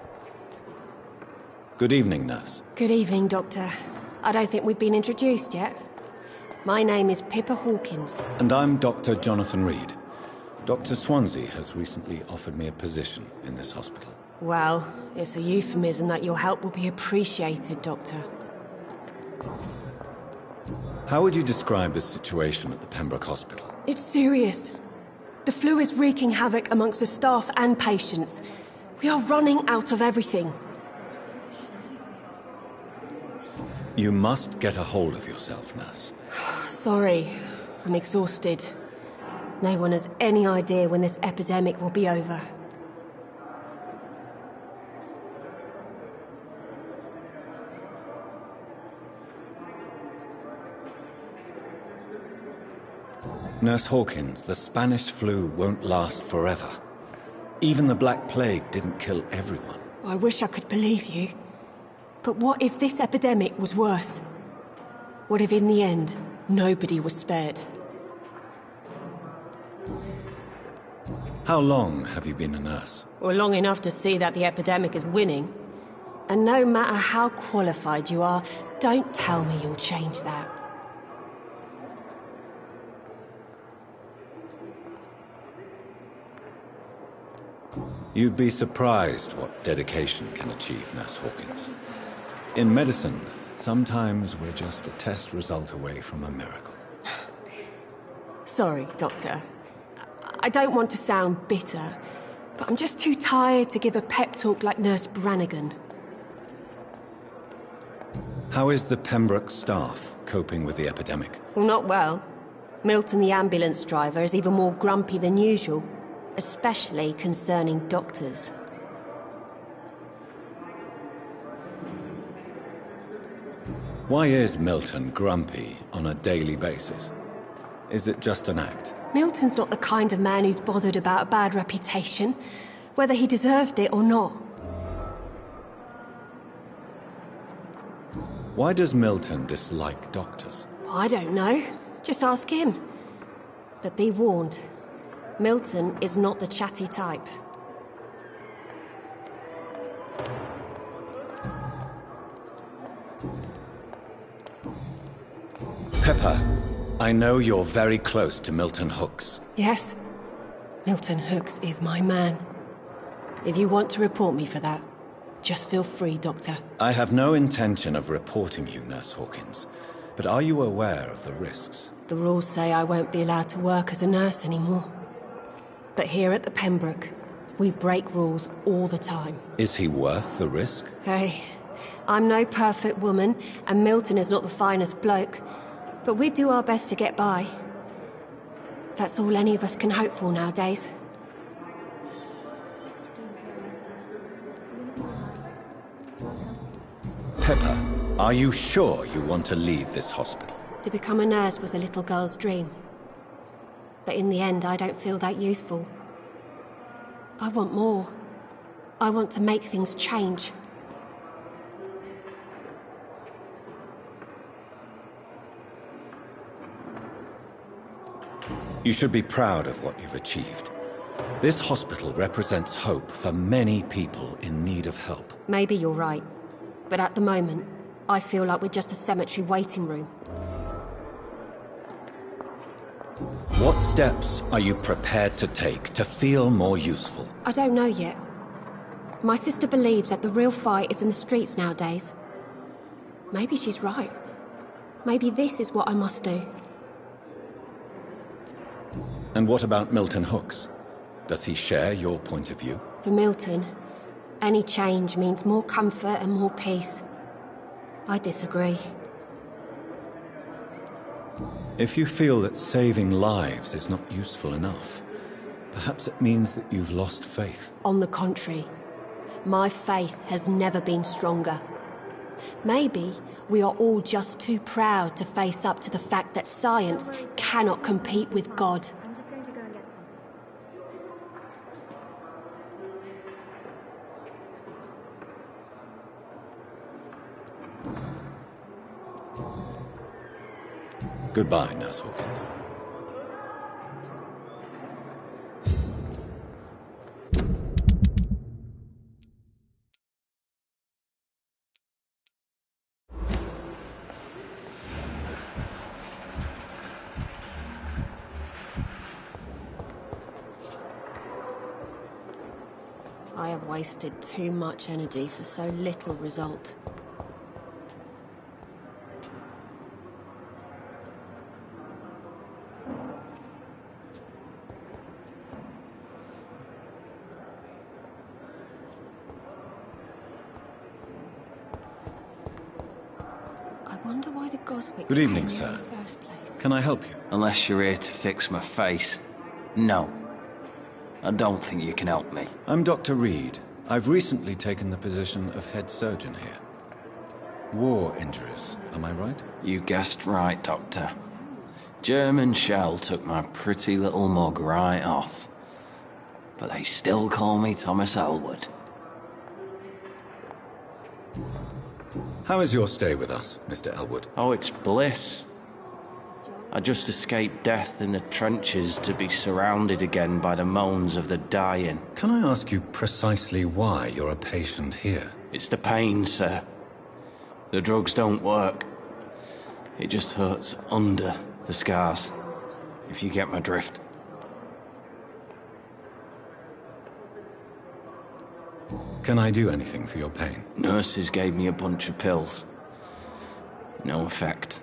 Good evening, nurse.
Good evening, Doctor. I don't think we've been introduced yet. My name is Pippa Hawkins.
And I'm Dr. Jonathan Reed. Dr. Swansea has recently offered me a position in this hospital.
Well, it's a euphemism that your help will be appreciated, Doctor.
How would you describe the situation at the Pembroke Hospital?
It's serious. The flu is wreaking havoc amongst the staff and patients. We are running out of everything.
You must get a hold of yourself, nurse.
Sorry, I'm exhausted. No one has any idea when this epidemic will be over.
Nurse Hawkins, the Spanish flu won't last forever. Even the Black Plague didn't kill everyone.
I wish I could believe you. But what if this epidemic was worse? What if in the end, nobody was spared?
How long have you been a nurse?
Well, long enough to see that the epidemic is winning. And no matter how qualified you are, don't tell me you'll change that.
You'd be surprised what dedication can achieve, Nurse Hawkins. In medicine, sometimes we're just a test result away from a miracle.
Sorry, Doctor. I don't want to sound bitter, but I'm just too tired to give a pep talk like Nurse Brannigan.
How is the Pembroke staff coping with the epidemic?
Well, not well. Milton, the ambulance driver, is even more grumpy than usual, especially concerning doctors.
Why is Milton grumpy on a daily basis? Is it just an act?
Milton's not the kind of man who's bothered about a bad reputation, whether he deserved it or not.
Why does Milton dislike doctors?
I don't know. Just ask him. But be warned, Milton is not the chatty type.
Pepper, I know you're very close to Milton Hooks.
Yes, Milton Hooks is my man. If you want to report me for that, just feel free, Doctor.
I have no intention of reporting you, Nurse Hawkins. But are you aware of the risks?
The rules say I won't be allowed to work as a nurse anymore. But here at the Pembroke, we break rules all the time.
Is he worth the risk?
Hey, I'm no perfect woman, and Milton is not the finest bloke. But we do our best to get by. That's all any of us can hope for nowadays.
Pepper, are you sure you want to leave this hospital?
To become a nurse was a little girl's dream. But in the end, I don't feel that useful. I want more. I want to make things change.
You should be proud of what you've achieved. This hospital represents hope for many people in need of help.
Maybe you're right. But at the moment, I feel like we're just a cemetery waiting room.
What steps are you prepared to take to feel more useful?
I don't know yet. My sister believes that the real fight is in the streets nowadays. Maybe she's right. Maybe this is what I must do.
And what about Milton Hooks? Does he share your point of view?
For Milton, any change means more comfort and more peace. I disagree.
If you feel that saving lives is not useful enough, perhaps it means that you've lost faith.
On the contrary, my faith has never been stronger. Maybe we are all just too proud to face up to the fact that science cannot compete with God.
Goodbye, Nurse Hawkins.
I have wasted too much energy for so little result. I wonder why the Goswicks
Good evening,
came here
sir.
in the first place.
Can I help you?
Unless you're here to fix my face. No. I don't think you can help me.
I'm Dr. Reed. I've recently taken the position of head surgeon here. War injuries, am I right?
You guessed right, Doctor. German shell took my pretty little mug right off. But they still call me Thomas Elwood.
How is your stay with us, Mr. Elwood?
Oh, it's bliss. I just escaped death in the trenches to be surrounded again by the moans of the dying.
Can I ask you precisely why you're a patient here?
It's the pain, sir. The drugs don't work. It just hurts under the scars, if you get my drift.
Can I do anything for your pain?
Nurses gave me a bunch of pills. No effect.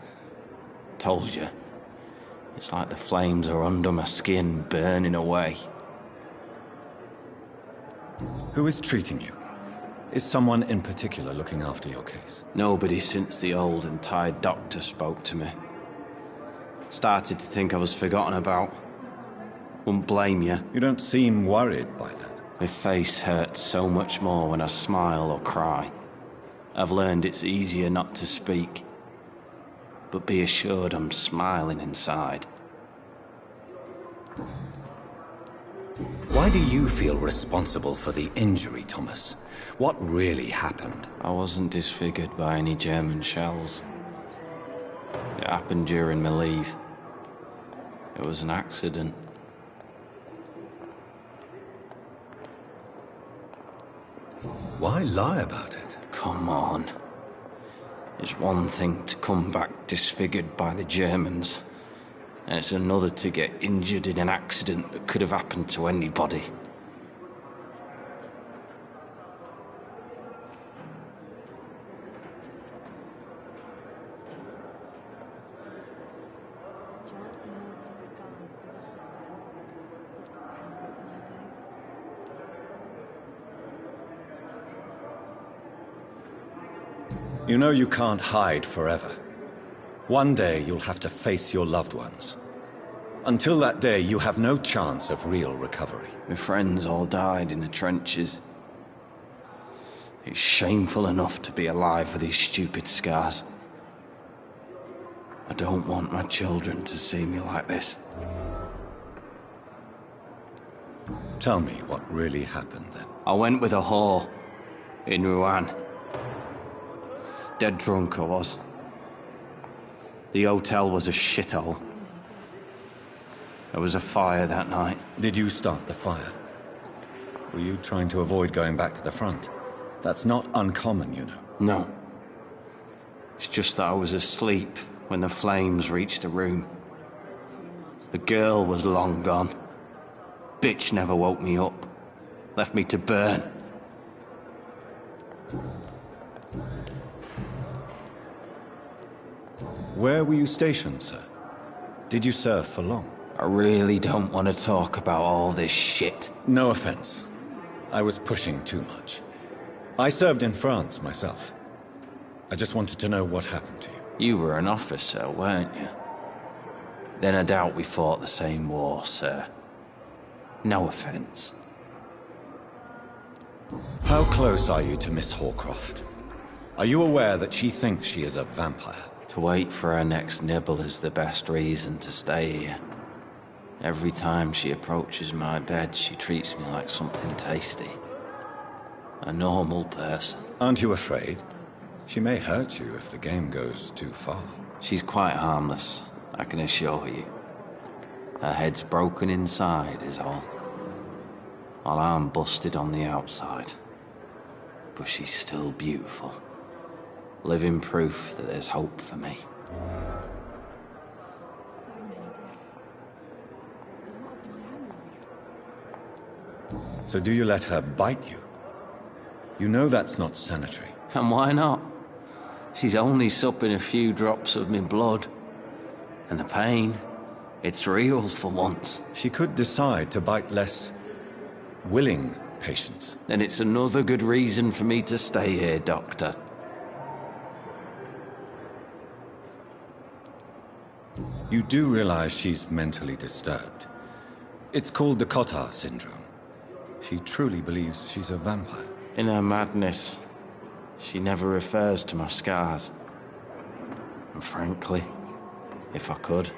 Told you. It's like the flames are under my skin, burning away.
Who is treating you? Is someone in particular looking after your case?
Nobody since the old and tired doctor spoke to me. Started to think I was forgotten about. Wouldn't blame you.
You don't seem worried by that.
My face hurts so much more when I smile or cry. I've learned it's easier not to speak. But be assured I'm smiling inside.
Why do you feel responsible for the injury, Thomas? What really happened?
I wasn't disfigured by any German shells. It happened during my leave. It was an accident.
Why lie about it?
Come on. It's one thing to come back disfigured by the Germans, and it's another to get injured in an accident that could have happened to anybody.
You know you can't hide forever. One day you'll have to face your loved ones. Until that day, you have no chance of real recovery.
My friends all died in the trenches. It's shameful enough to be alive with these stupid scars. I don't want my children to see me like this.
Tell me what really happened then.
I went with a whore in Rouen. Dead drunk I was. The hotel was a shithole. There was a fire that night.
Did you start the fire? Were you trying to avoid going back to the front? That's not uncommon, you know.
No. It's just that I was asleep when the flames reached the room. The girl was long gone. Bitch never woke me up. Left me to burn.
Where were you stationed, sir? Did you serve for long?
I really don't want to talk about all this shit.
No offense. I was pushing too much. I served in France myself. I just wanted to know what happened to you.
You were an officer, weren't you? Then I doubt we fought the same war, sir. No offense.
How close are you to Miss Horcroft? Are you aware that she thinks she is a vampire?
To wait for her next nibble is the best reason to stay here. Every time she approaches my bed, she treats me like something tasty. A normal person.
Aren't you afraid? She may hurt you if the game goes too far.
She's quite harmless. I can assure you. Her head's broken inside is all. While I'm busted on the outside. But she's still beautiful. Living proof that there's hope for me.
So do you let her bite you? You know that's not sanitary.
And why not? She's only supping a few drops of me blood. And the pain, it's real for once.
She could decide to bite less willing patients.
Then it's another good reason for me to stay here, Doctor.
You do realize she's mentally disturbed. It's called the Cotard syndrome. She truly believes she's a vampire.
In her madness, she never refers to my scars. And frankly, if I could,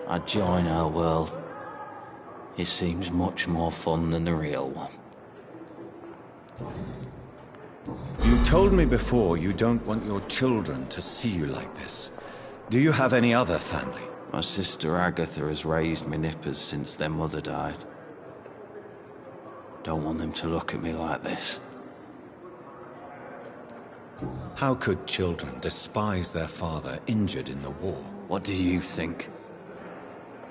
I'd join her world. It seems much more fun than the real one.
You told me before you don't want your children to see you like this. Do you have any other family?
My sister Agatha has raised me nippers since their mother died. Don't want them to look at me like this.
How could children despise their father injured in the war?
What do you think?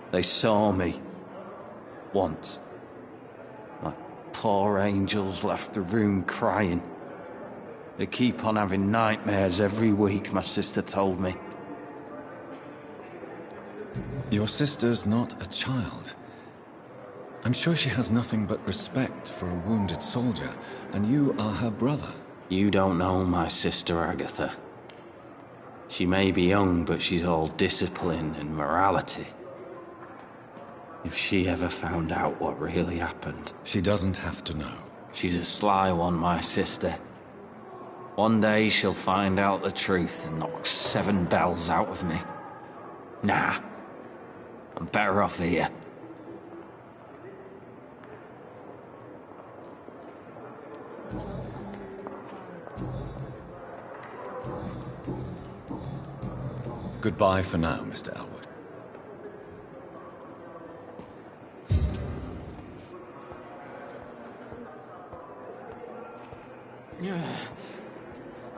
They saw me. Once. Like poor angels left the room crying. They keep on having nightmares every week, my sister told me.
Your sister's not a child. I'm sure she has nothing but respect for a wounded soldier, and you are her brother.
You don't know my sister Agatha. She may be young, but she's all discipline and morality. If she ever found out what really happened...
She doesn't have to know.
She's a sly one, my sister. One day she'll find out the truth and knock 7 bells out of me. Nah. I'm better off here.
Goodbye for now, Mr. Elwood.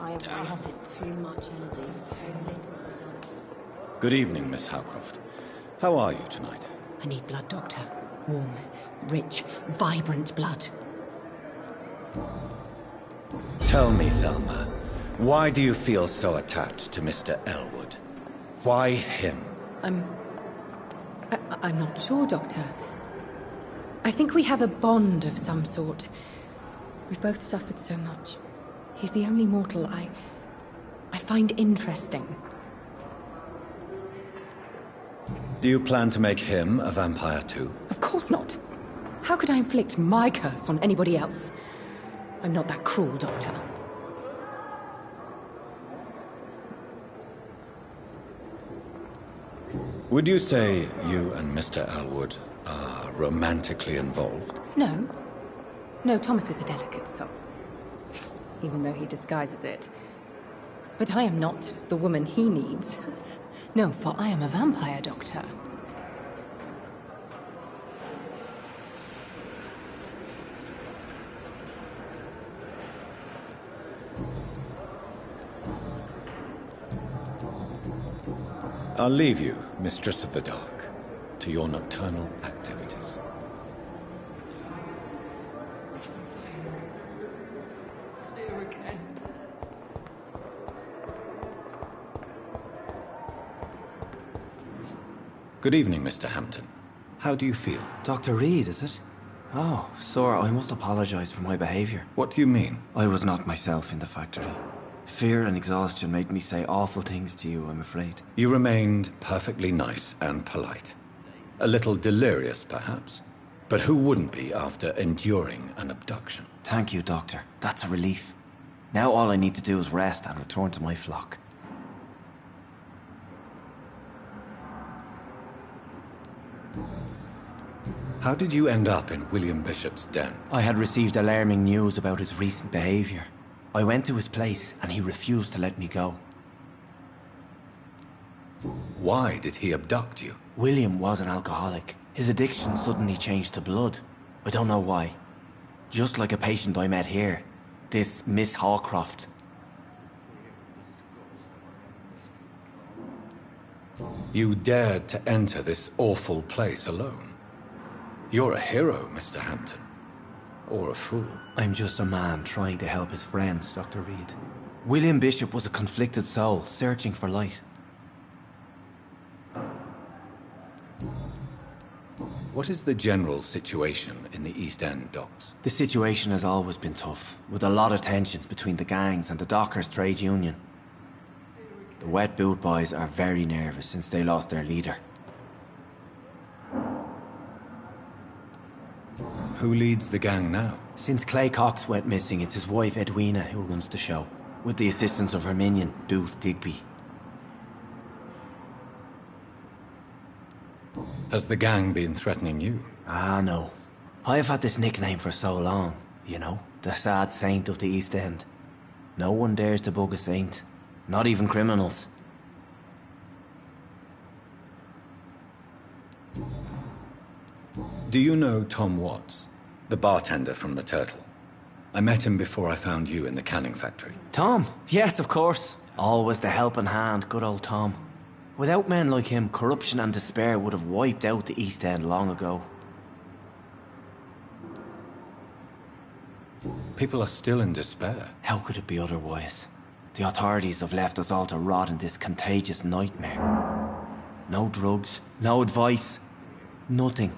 I have wasted too much energy for so little result.
Good evening, Miss Howcroft. How are you tonight?
I need blood, Doctor. Warm, rich, vibrant blood.
Tell me, Thelma, why do you feel so attached to Mr. Elwood? Why him?
I'm not sure, Doctor. I think we have a bond of some sort. We've both suffered so much. He's the only mortal I find interesting.
Do you plan to make him a vampire too?
Of course not. How could I inflict my curse on anybody else? I'm not that cruel, Doctor.
Would you say you and Mr. Elwood are romantically involved?
No. No, Thomas is a delicate soul. Even though he disguises it. But I am not the woman he needs. No, for I am a vampire, Doctor.
I'll leave you, Mistress of the Dark, to your nocturnal activities. Good evening, Mr. Hampton. How do you feel?
Dr. Reed, is it? Oh, sir, I must apologize for my behavior.
What do you mean?
I was not myself in the factory. Fear and exhaustion made me say awful things to you, I'm afraid.
You remained perfectly nice and polite. A little delirious, perhaps. But who wouldn't be after enduring an abduction?
Thank you, Doctor. That's a relief. Now all I need to do is rest and return to my flock.
How did you end up in William Bishop's den?
I had received alarming news about his recent behavior. I went to his place and he refused to let me go.
Why did he abduct you?
William was an alcoholic. His addiction suddenly changed to blood. I don't know why. Just like a patient I met here. This Miss Hawcroft.
You dared to enter this awful place alone. You're a hero, Mr. Hampton. Or a fool.
I'm just a man trying to help his friends, Dr. Reed. William Bishop was a conflicted soul, searching for light.
What is the general situation in the East End docks?
The situation has always been tough, with a lot of tensions between the gangs and the dockers' trade union. The Wet Boot Boys are very nervous since they lost their leader.
Who leads the gang now?
Since Clay Cox went missing, it's his wife Edwina who runs the show, with the assistance of her minion, Booth Digby.
Has the gang been threatening you?
Ah, no. I've had this nickname for so long, you know, the sad saint of the East End. No one dares to bug a saint, not even criminals.
Do you know Tom Watts, the bartender from the Turtle? I met him before I found you in the canning factory.
Tom? Yes, of course. Always the helping hand, good old Tom. Without men like him, corruption and despair would have wiped out the East End long ago.
People are still in despair.
How could it be otherwise? The authorities have left us all to rot in this contagious nightmare. No drugs, no advice, nothing.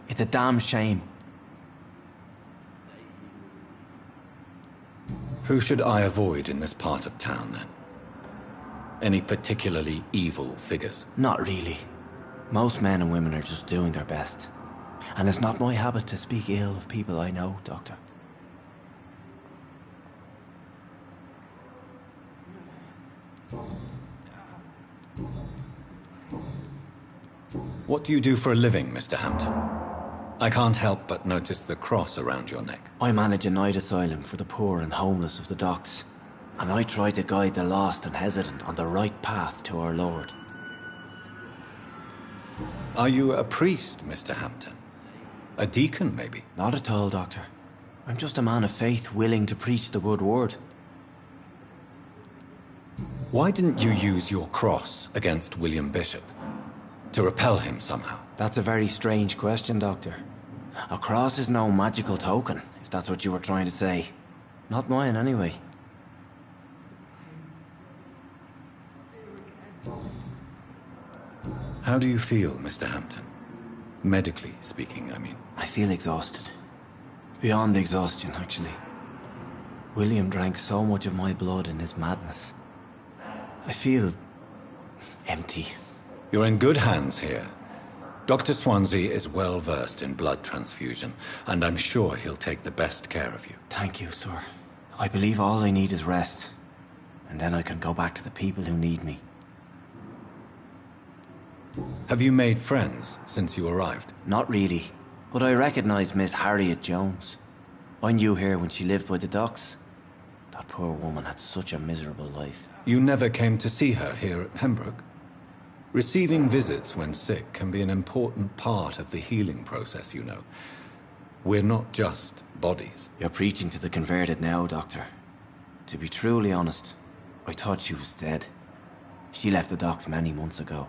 It's a damn shame.
Who should I avoid in this part of town, then? Any particularly evil figures?
Not really. Most men and women are just doing their best. And it's not my habit to speak ill of people I know, Doctor.
What do you do for a living, Mr. Hampton? I can't help but notice the cross around your neck.
I manage a night asylum for the poor and homeless of the docks. And I try to guide the lost and hesitant on the right path to our Lord.
Are you a priest, Mr. Hampton? A deacon, maybe?
Not at all, Doctor. I'm just a man of faith willing to preach the good word.
Why didn't you use your cross against William Bishop? To repel him somehow?
That's a very strange question, Doctor. A cross is no magical token, if that's what you were trying to say. Not mine, anyway.
How do you feel, Mr. Hampton? Medically speaking, I mean.
I feel exhausted. Beyond exhaustion, actually. William drank so much of my blood in his madness. I feel empty.
You're in good hands here. Dr. Swansea is well versed in blood transfusion, and I'm sure he'll take the best care of you.
Thank you, sir. I believe all I need is rest. And then I can go back to the people who need me.
Have you made friends since you arrived?
Not really, but I recognize Miss Harriet Jones. I knew her when she lived by the docks. That poor woman had such a miserable life.
You never came to see her here at Pembroke? Receiving visits when sick can be an important part of the healing process, you know. We're not just bodies.
You're preaching to the converted now, Doctor. To be truly honest, I thought she was dead. She left the docks many months ago.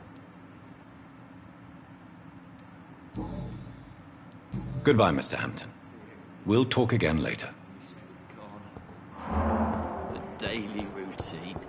Goodbye, Mr. Hampton. We'll talk again later.
The daily routine.